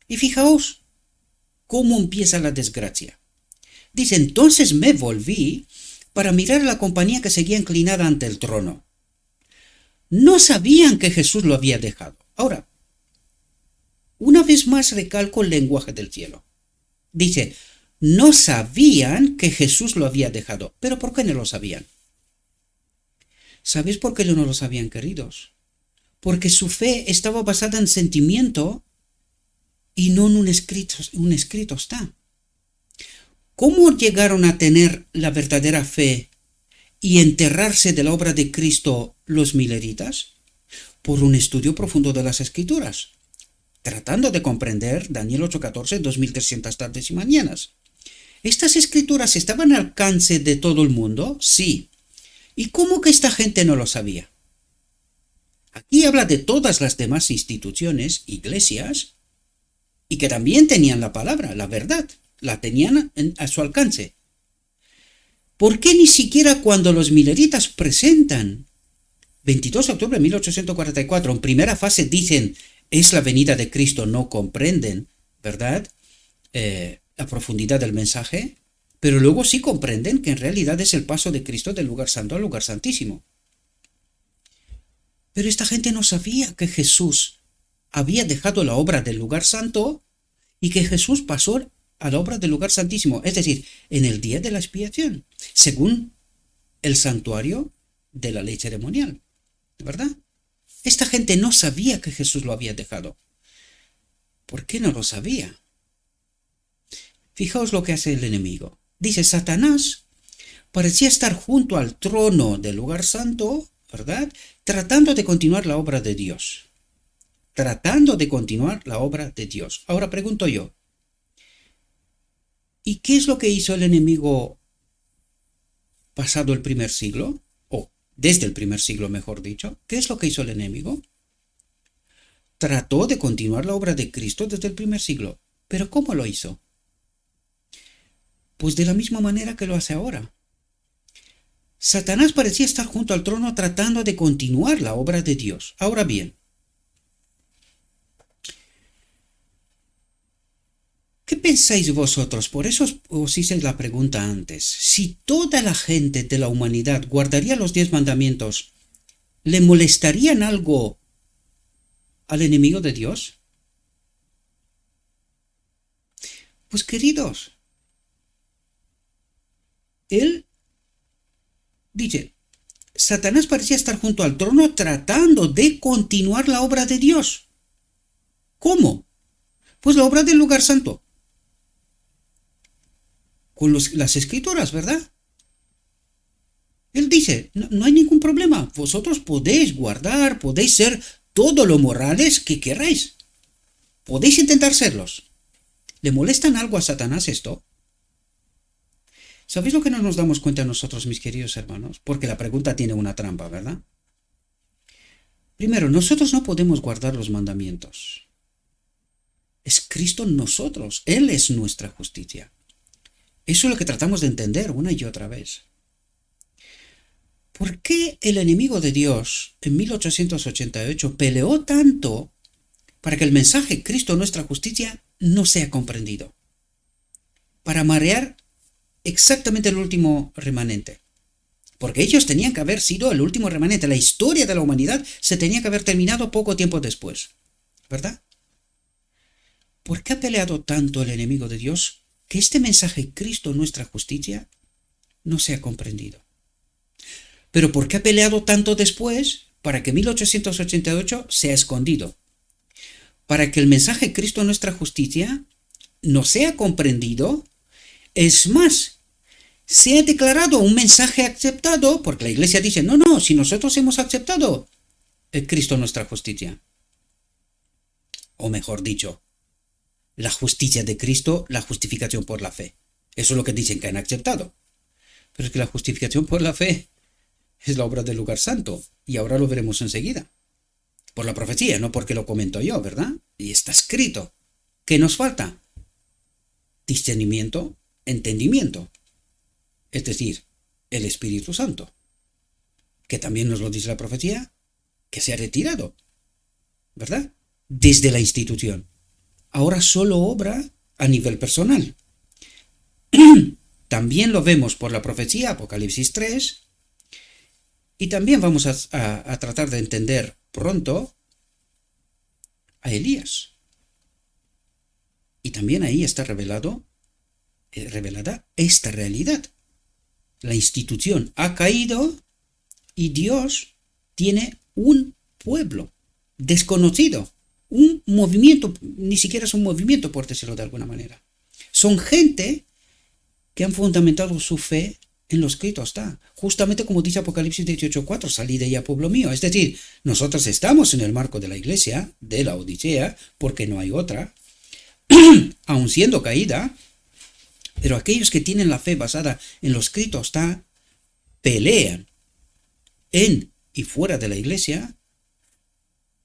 Y fijaos cómo empieza la desgracia. Dice, entonces me volví para mirar a la compañía que seguía inclinada ante el trono. No sabían que Jesús lo había dejado. Ahora, una vez más recalco el lenguaje del cielo. Dice, no sabían que Jesús lo había dejado. ¿Pero por qué no lo sabían? ¿Sabéis por qué no lo sabían, queridos? Porque su fe estaba basada en sentimiento y no en un escrito está. ¿Cómo llegaron a tener la verdadera fe y enterrarse de la obra de Cristo los mileritas? Por un estudio profundo de las Escrituras, tratando de comprender Daniel 8:14, 2300 tardes y mañanas. ¿Estas escrituras estaban al alcance de todo el mundo? Sí. ¿Y cómo que esta gente no lo sabía? Aquí habla de todas las demás instituciones, iglesias, y que también tenían la palabra, la verdad, la tenían a su alcance. ¿Por qué ni siquiera cuando los mileritas presentan 22 de octubre de 1844, en primera fase dicen, es la venida de Cristo, no comprenden, ¿verdad?, la profundidad del mensaje, pero luego sí comprenden que en realidad es el paso de Cristo del lugar santo al lugar santísimo. Pero esta gente no sabía que Jesús había dejado la obra del lugar santo y que Jesús pasó a la obra del lugar santísimo, es decir, en el día de la expiación, según el santuario de la ley ceremonial, ¿verdad? Esta gente no sabía que Jesús lo había dejado. ¿Por qué no lo sabía? Fijaos lo que hace el enemigo. Dice, Satanás parecía estar junto al trono del lugar santo, ¿verdad?, tratando de continuar la obra de Dios. Tratando de continuar la obra de Dios. Ahora pregunto yo, ¿y qué es lo que hizo el enemigo pasado el primer siglo? O desde el primer siglo, mejor dicho. ¿Qué es lo que hizo el enemigo? Trató de continuar la obra de Cristo desde el primer siglo. ¿Pero cómo lo hizo? Pues de la misma manera que lo hace ahora. Satanás parecía estar junto al trono tratando de continuar la obra de Dios. Ahora bien, ¿qué pensáis vosotros? Por eso os hice la pregunta antes. Si toda la gente de la humanidad guardaría los 10 mandamientos, ¿le molestarían algo al enemigo de Dios? Pues queridos, él dice, Satanás parecía estar junto al trono tratando de continuar la obra de Dios. ¿Cómo? Pues la obra del lugar santo. Con las escrituras, ¿verdad? Él dice, no hay ningún problema. Vosotros podéis guardar, podéis ser todo lo morales que queráis. Podéis intentar serlos. ¿Le molestan algo a Satanás esto? ¿Sabéis lo que no nos damos cuenta nosotros, mis queridos hermanos? Porque la pregunta tiene una trampa, ¿verdad? Primero, nosotros no podemos guardar los mandamientos. Es Cristo en nosotros. Él es nuestra justicia. Eso es lo que tratamos de entender una y otra vez. ¿Por qué el enemigo de Dios en 1888 peleó tanto para que el mensaje Cristo nuestra justicia no sea comprendido? Para marear exactamente el último remanente. Porque ellos tenían que haber sido el último remanente. La historia de la humanidad se tenía que haber terminado poco tiempo después. ¿Verdad? ¿Por qué ha peleado tanto el enemigo de Dios que este mensaje Cristo nuestra justicia no sea comprendido? Pero ¿por qué ha peleado tanto después para que 1888 sea escondido? Para que el mensaje Cristo nuestra justicia no sea comprendido, es más, sea declarado un mensaje aceptado, porque la iglesia dice, no, no, si nosotros hemos aceptado el Cristo nuestra justicia. O mejor dicho, la justicia de Cristo, la justificación por la fe. Eso es lo que dicen que han aceptado. Pero es que la justificación por la fe es la obra del lugar santo, y ahora lo veremos enseguida. Por la profecía, no porque lo comento yo, ¿verdad? Y está escrito. ¿Qué nos falta? Discernimiento, entendimiento. Es decir, el Espíritu Santo, que también nos lo dice la profecía, que se ha retirado, ¿verdad? Desde la institución. Ahora solo obra a nivel personal. También lo vemos por la profecía, Apocalipsis 3, y también vamos a tratar de entender pronto a Elías. Y también ahí está revelada esta realidad. La institución ha caído y Dios tiene un pueblo desconocido, un movimiento, ni siquiera es un movimiento, por decirlo de alguna manera. Son gente que han fundamentado su fe en lo escrito está. Justamente como dice Apocalipsis 18:4, salid de ella, pueblo mío. Es decir, nosotros estamos en el marco de la iglesia, de la Odisea, porque no hay otra, aun siendo caída, pero aquellos que tienen la fe basada en lo escrito está, pelean en y fuera de la iglesia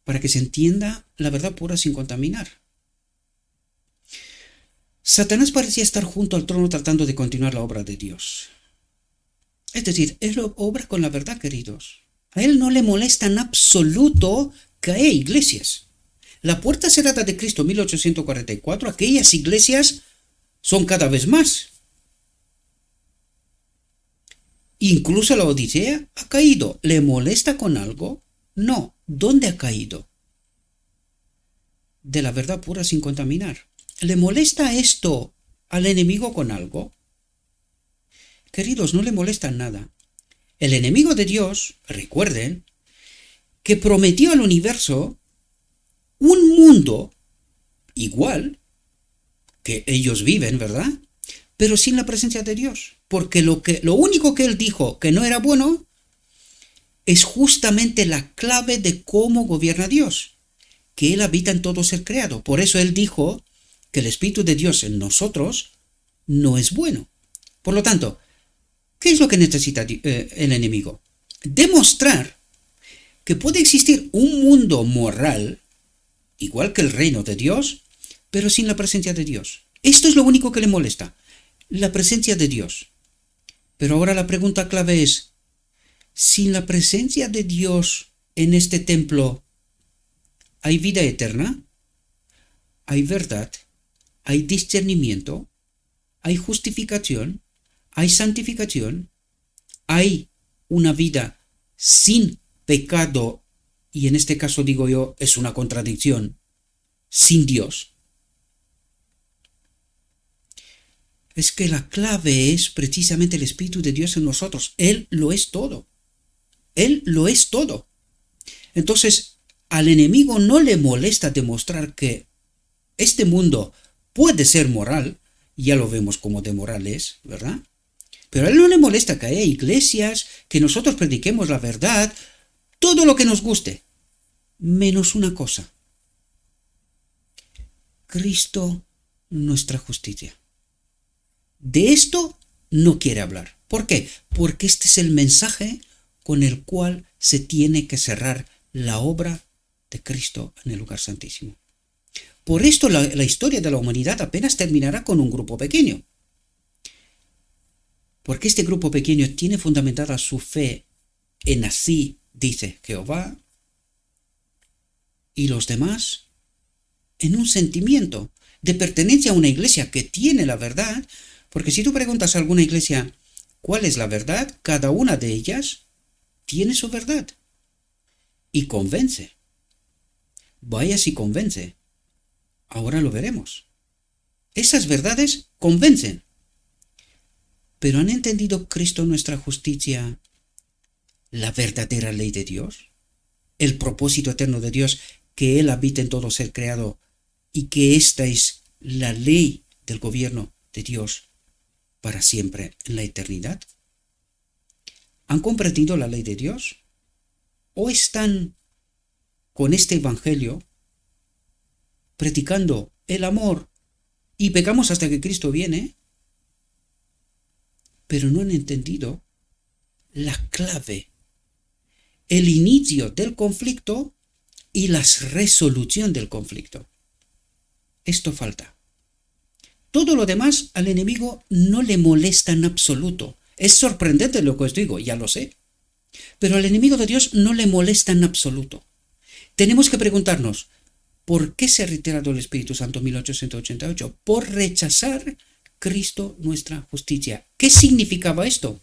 para que se entienda la verdad pura sin contaminar. Satanás parecía estar junto al trono tratando de continuar la obra de Dios. Es decir, él obra con la verdad, queridos. A él no le molesta en absoluto que haya iglesias. La puerta cerrada de Cristo 1844, aquellas iglesias son cada vez más. Incluso la Odisea ha caído. ¿Le molesta con algo? No. ¿Dónde ha caído? De la verdad pura sin contaminar. ¿Le molesta esto al enemigo con algo? Queridos, no le molesta nada. El enemigo de Dios, recuerden, que prometió al universo un mundo igual que ellos viven, ¿verdad? Pero sin la presencia de Dios. Porque lo único que él dijo que no era bueno es justamente la clave de cómo gobierna Dios, que él habita en todo ser creado. Por eso él dijo que el Espíritu de Dios en nosotros no es bueno. Por lo tanto, ¿qué es lo que necesita el enemigo? Demostrar que puede existir un mundo moral, igual que el reino de Dios, pero sin la presencia de Dios. Esto es lo único que le molesta, la presencia de Dios. Pero ahora la pregunta clave es, ¿sin la presencia de Dios en este templo hay vida eterna? ¿Hay verdad? ¿Hay discernimiento? ¿Hay justificación? ¿Hay santificación? ¿Hay una vida sin pecado? Y en este caso digo yo, es una contradicción, sin Dios. Es que la clave es precisamente el Espíritu de Dios en nosotros. Él lo es todo. Él lo es todo. Entonces, al enemigo no le molesta demostrar que este mundo puede ser moral, ya lo vemos como de moral es, ¿verdad? Pero a él no le molesta que haya iglesias, que nosotros prediquemos la verdad, todo lo que nos guste, menos una cosa: Cristo, nuestra justicia. De esto no quiere hablar. ¿Por qué? Porque este es el mensaje con el cual se tiene que cerrar la obra de Cristo en el lugar santísimo. Por esto la historia de la humanidad apenas terminará con un grupo pequeño. Porque este grupo pequeño tiene fundamentada su fe en así dice Jehová, y los demás en un sentimiento de pertenencia a una iglesia que tiene la verdad. Porque si tú preguntas a alguna iglesia cuál es la verdad, cada una de ellas tiene su verdad y convence. Vaya si convence. Ahora lo veremos. Esas verdades convencen. Pero ¿han entendido Cristo nuestra justicia, la verdadera ley de Dios? El propósito eterno de Dios, que Él habita en todo ser creado y que esta es la ley del gobierno de Dios para siempre en la eternidad. ¿Han comprendido la ley de Dios? ¿O están con este evangelio predicando el amor y pecamos hasta que Cristo viene, pero no han entendido la clave, el inicio del conflicto y la resolución del conflicto? Esto falta. Todo lo demás al enemigo no le molesta en absoluto. Es sorprendente lo que os digo, ya lo sé. Pero al enemigo de Dios no le molesta en absoluto. Tenemos que preguntarnos, ¿por qué se ha retirado el Espíritu Santo en 1888? Por rechazar Cristo nuestra justicia. ¿Qué significaba esto?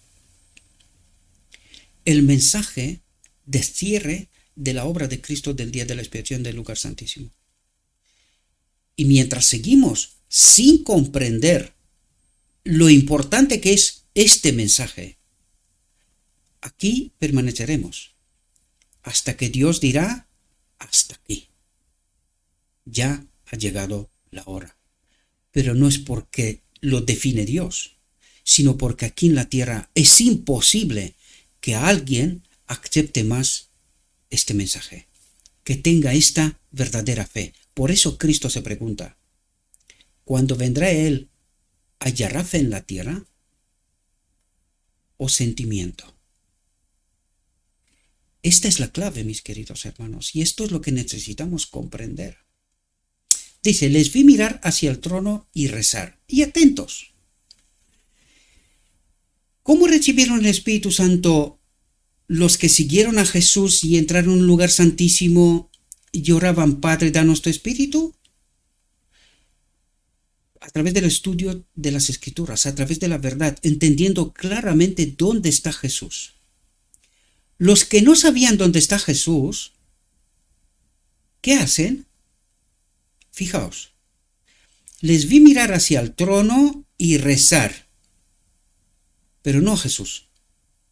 El mensaje de cierre de la obra de Cristo del día de la expiación del lugar santísimo. Y mientras seguimos sin comprender lo importante que es este mensaje, aquí permaneceremos hasta que Dios dirá: hasta aquí. Ya ha llegado la hora. Pero no es porque lo define Dios, sino porque aquí en la tierra es imposible que alguien acepte más este mensaje, que tenga esta verdadera fe. Por eso Cristo se pregunta: ¿cuándo vendrá Él, hallará fe en la tierra o sentimiento? Esta es la clave, mis queridos hermanos, y esto es lo que necesitamos comprender. Dice: les vi mirar hacia el trono y rezar. Y atentos. ¿Cómo recibieron el Espíritu Santo los que siguieron a Jesús y entraron en un lugar santísimo y oraban: Padre, danos tu Espíritu? A través del estudio de las Escrituras, a través de la verdad, entendiendo claramente dónde está Jesús. Los que no sabían dónde está Jesús, ¿qué hacen? Fijaos, les vi mirar hacia el trono y rezar, pero no a Jesús.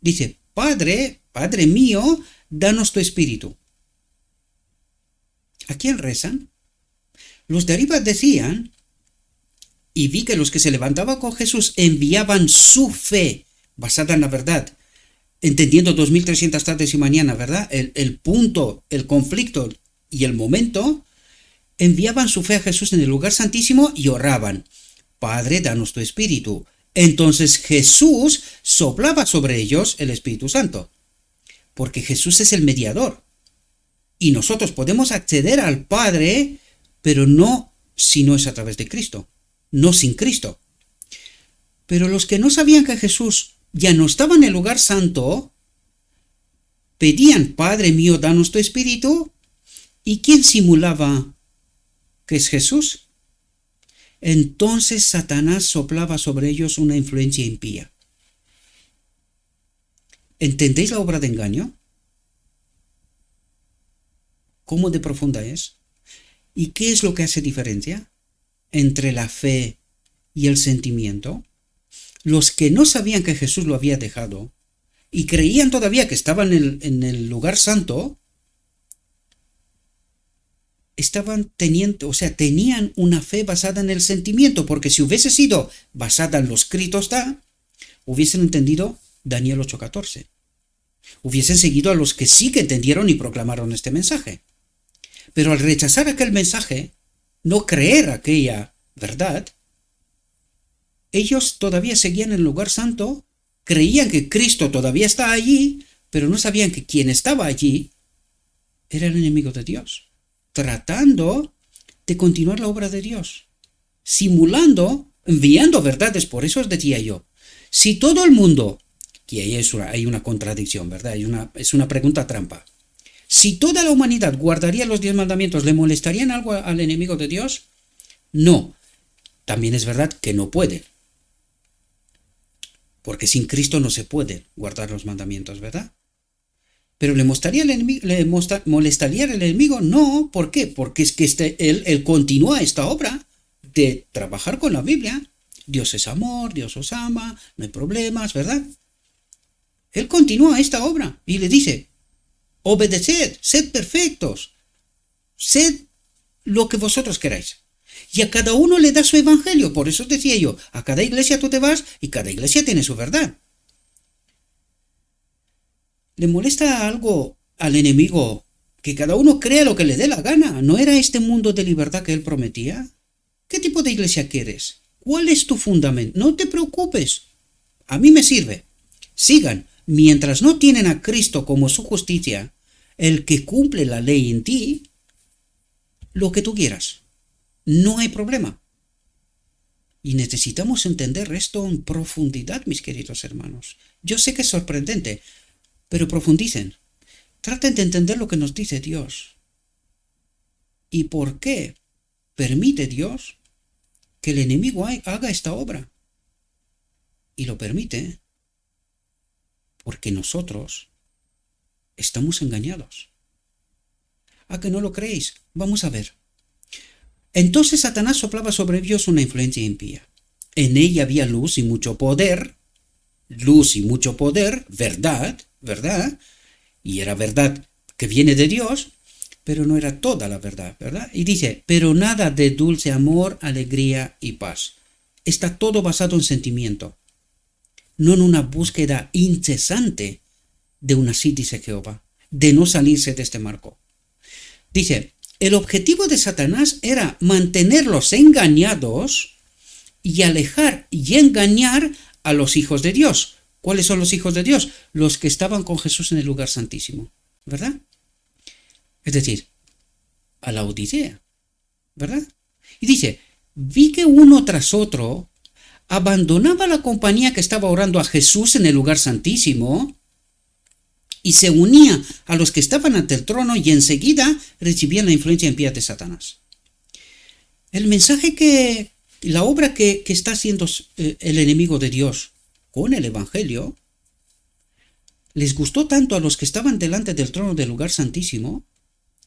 Dice: Padre, Padre mío, danos tu Espíritu. ¿A quién rezan? Los de arriba decían, y vi que los que se levantaban con Jesús enviaban su fe basada en la verdad, entendiendo 2300 tardes y mañana, ¿verdad? El punto, el conflicto y el momento. Enviaban su fe a Jesús en el lugar santísimo y oraban: Padre, danos tu Espíritu. Entonces Jesús soplaba sobre ellos el Espíritu Santo, porque Jesús es el mediador. Y nosotros podemos acceder al Padre, pero no si no es a través de Cristo, no sin Cristo. Pero los que no sabían que Jesús ya no estaba en el lugar santo, pedían: Padre mío, danos tu Espíritu. ¿Y quién simulaba que es Jesús? Entonces Satanás soplaba sobre ellos una influencia impía. ¿Entendéis la obra de engaño? ¿Cómo de profunda es? ¿Y qué es lo que hace diferencia entre la fe y el sentimiento? Los que no sabían que Jesús lo había dejado y creían todavía que estaba en el lugar santo, tenían una fe basada en el sentimiento, porque si hubiese sido basada en lo escrito está, hubiesen entendido Daniel 8:14. Hubiesen seguido a los que sí que entendieron y proclamaron este mensaje. Pero al rechazar aquel mensaje, no creer aquella verdad, ellos todavía seguían en el lugar santo, creían que Cristo todavía está allí, pero no sabían que quien estaba allí era el enemigo de Dios, tratando de continuar la obra de Dios, simulando, enviando verdades. Por eso os decía yo, si todo el mundo, y ahí hay una contradicción, ¿verdad? Es una pregunta trampa. Si toda la humanidad guardaría los 10 mandamientos, ¿le molestarían algo al enemigo de Dios? No. También es verdad que no puede, porque sin Cristo no se puede guardar los mandamientos, ¿verdad? Pero ¿le molestaría molestaría al enemigo? No, ¿por qué? Porque es que él continúa esta obra de trabajar con la Biblia. Dios es amor, Dios os ama, no hay problemas, ¿verdad? Él continúa esta obra y le dice, obedeced, sed perfectos, sed lo que vosotros queráis. Y a cada uno le da su evangelio. Por eso os decía yo, a cada iglesia tú te vas y cada iglesia tiene su verdad. ¿Le molesta algo al enemigo que cada uno crea lo que le dé la gana? ¿No era este mundo de libertad que él prometía? ¿Qué tipo de iglesia quieres? ¿Cuál es tu fundamento? No te preocupes. A mí me sirve. Sigan. Mientras no tienen a Cristo como su justicia, el que cumple la ley en ti, lo que tú quieras. No hay problema. Y necesitamos entender esto en profundidad, mis queridos hermanos. Yo sé que es sorprendente, pero profundicen. Traten de entender lo que nos dice Dios. ¿Y por qué permite Dios que el enemigo haga esta obra? Y lo permite porque nosotros estamos engañados. ¿A que no lo creéis? Vamos a ver. Entonces Satanás soplaba sobre ellos una influencia impía. En ella había luz y mucho poder, verdad, ¿verdad? Y era verdad que viene de Dios, pero no era toda la verdad, ¿verdad? Y dice, pero nada de dulce amor, alegría y paz. Está todo basado en sentimiento, no en una búsqueda incesante de una sí, dice Jehová, de no salirse de este marco. Dice, el objetivo de Satanás era mantenerlos engañados y alejar y engañar a los hijos de Dios. ¿Cuáles son los hijos de Dios? Los que estaban con Jesús en el lugar santísimo, ¿verdad? Es decir, a la Odisea, ¿verdad? Y dice, vi que uno tras otro abandonaba la compañía que estaba orando a Jesús en el lugar santísimo y se unía a los que estaban ante el trono y enseguida recibían la influencia impía de Satanás. El mensaje la obra que está haciendo el enemigo de Dios con el Evangelio, les gustó tanto a los que estaban delante del trono del lugar santísimo,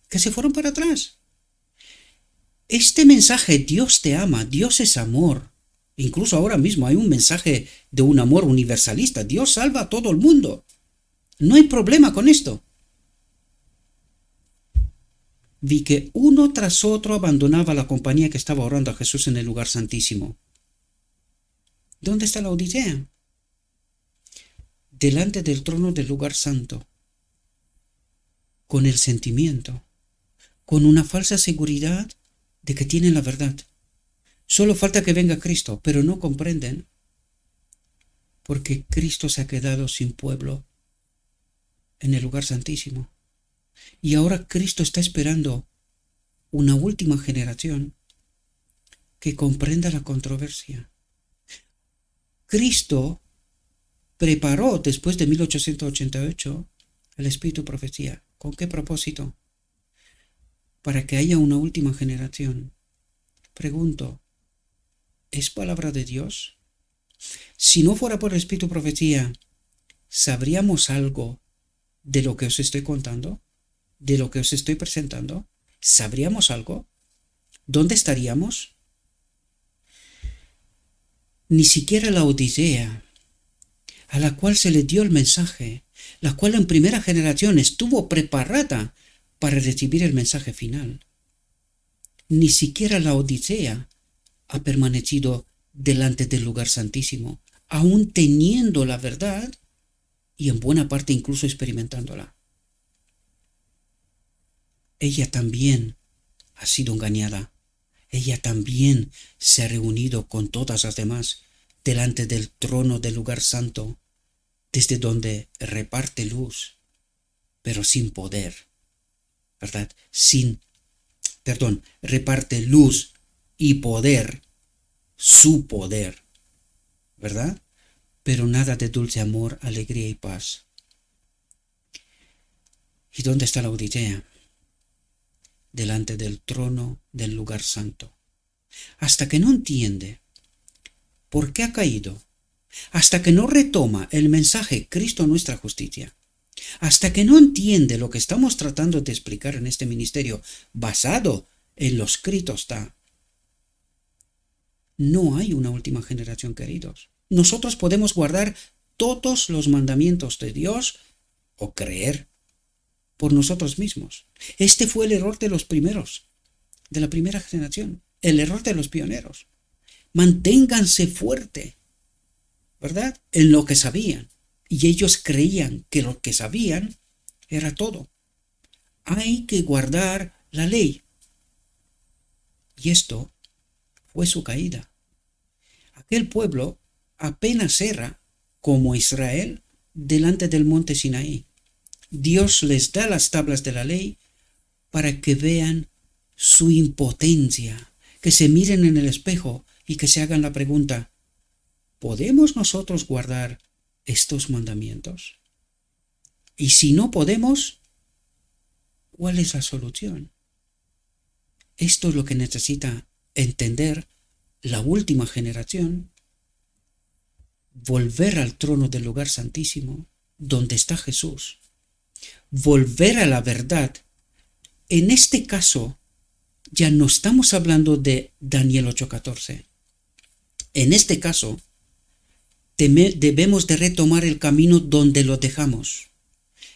que se fueron para atrás. Este mensaje, Dios te ama, Dios es amor. Incluso ahora mismo hay un mensaje de un amor universalista. Dios salva a todo el mundo. No hay problema con esto. Vi que uno tras otro abandonaba la compañía que estaba orando a Jesús en el lugar santísimo. ¿Dónde está la Odisea? Delante del trono del lugar santo, con el sentimiento, con una falsa seguridad de que tienen la verdad. Solo falta que venga Cristo, pero no comprenden, porque Cristo se ha quedado sin pueblo en el lugar santísimo. Y ahora Cristo está esperando una última generación que comprenda la controversia. Cristo preparó después de 1888 el Espíritu de Profecía. ¿Con qué propósito? Para que haya una última generación. Pregunto, ¿es palabra de Dios? Si no fuera por el Espíritu de Profecía, ¿sabríamos algo de lo que os estoy contando? ¿De lo que os estoy presentando? ¿Sabríamos algo? ¿Dónde estaríamos? Ni siquiera la Odisea, a la cual se le dio el mensaje, la cual en primera generación estuvo preparada para recibir el mensaje final. Ni siquiera la Odisea ha permanecido delante del lugar santísimo, aún teniendo la verdad y en buena parte incluso experimentándola. Ella también ha sido engañada. Ella también se ha reunido con todas las demás delante del trono del lugar santo, desde donde reparte luz, pero sin poder, ¿verdad? Reparte luz y poder, su poder, ¿verdad? Pero nada de dulce amor, alegría y paz. ¿Y dónde está la Odisea? Delante del trono del lugar santo. Hasta que no entiende por qué ha caído, hasta que no retoma el mensaje Cristo nuestra justicia, Hasta que no entiende lo que estamos tratando de explicar en este ministerio, basado en lo escrito está, no hay una última generación, queridos. Nosotros podemos guardar todos los mandamientos de Dios o creer por nosotros mismos. Este fue el error de los primeros, de la primera generación, el error de los pioneros. Manténganse fuerte, ¿verdad? En lo que sabían. Y ellos creían que lo que sabían era todo. Hay que guardar la ley. Y esto fue su caída. Aquel pueblo apenas era como Israel delante del monte Sinaí. Dios les da las tablas de la ley para que vean su impotencia, que se miren en el espejo y que se hagan la pregunta, ¿podemos nosotros guardar estos mandamientos? Y si no podemos, ¿cuál es la solución? Esto es lo que necesita entender la última generación, volver al trono del lugar santísimo, donde está Jesús, volver a la verdad. En este caso, ya no estamos hablando de Daniel 8:14. En este caso, debemos de retomar el camino donde lo dejamos,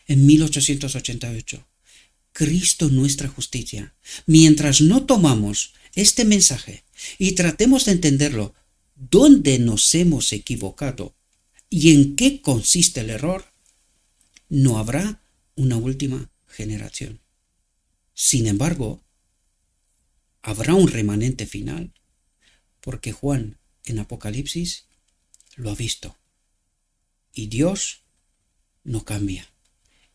en 1888. Cristo nuestra justicia. Mientras no tomamos este mensaje y tratemos de entenderlo, dónde nos hemos equivocado y en qué consiste el error, no habrá una última generación. Sin embargo, habrá un remanente final, porque Juan en Apocalipsis lo ha visto. Y Dios no cambia.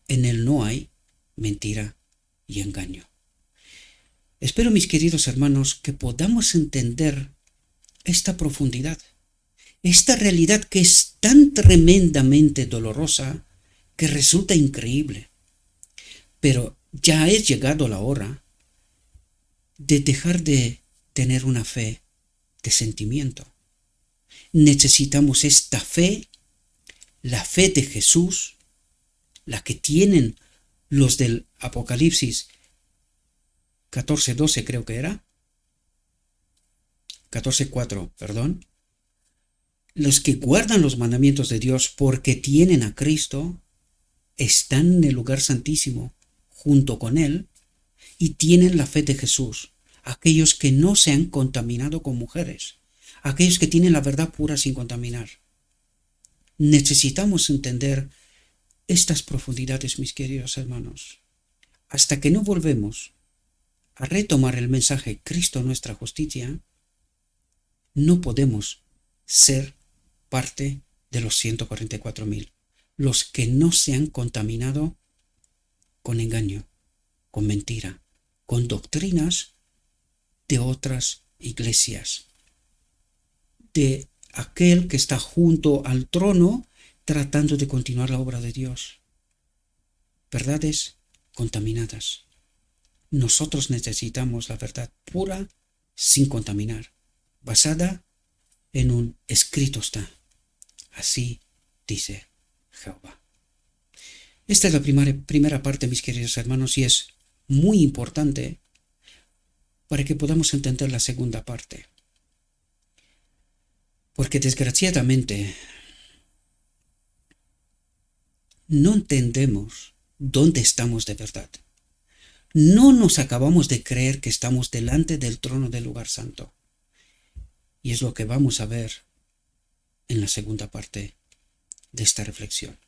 En Él no hay mentira y engaño. Espero, mis queridos hermanos, que podamos entender esta profundidad, esta realidad que es tan tremendamente dolorosa que resulta increíble. Pero ya es llegado la hora de dejar de tener una fe de sentimiento. Necesitamos esta fe, la fe de Jesús, la que tienen los del Apocalipsis 14:12 creo que era, 14:4, perdón, los que guardan los mandamientos de Dios porque tienen a Cristo, están en el lugar santísimo junto con Él y tienen la fe de Jesús, aquellos que no se han contaminado con mujeres, aquellos que tienen la verdad pura sin contaminar. Necesitamos entender estas profundidades, mis queridos hermanos. Hasta que no volvemos a retomar el mensaje Cristo nuestra justicia, no podemos ser parte de los 144,000, los que no se han contaminado con engaño, con mentira, con doctrinas de otras iglesias, de aquel que está junto al trono tratando de continuar la obra de Dios. Verdades contaminadas. Nosotros necesitamos la verdad pura, sin contaminar, basada en un escrito está. Así dice Jehová. Esta es la primera parte, mis queridos hermanos, y es muy importante para que podamos entender la segunda parte. Porque desgraciadamente no entendemos dónde estamos de verdad. No nos acabamos de creer que estamos delante del trono del lugar santo. Y es lo que vamos a ver en la segunda parte de esta reflexión.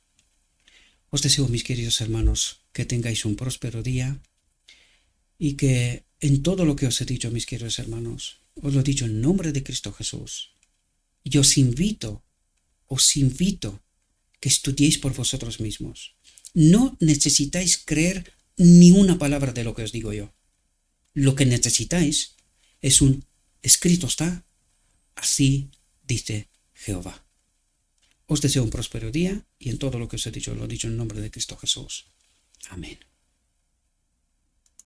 Os deseo, mis queridos hermanos, que tengáis un próspero día y que en todo lo que os he dicho, mis queridos hermanos, os lo he dicho en nombre de Cristo Jesús. Y os invito que estudiéis por vosotros mismos. No necesitáis creer ni una palabra de lo que os digo yo. Lo que necesitáis es un escrito está, así dice Jehová. Os deseo un próspero día y en todo lo que os he dicho, lo he dicho en nombre de Cristo Jesús. Amén.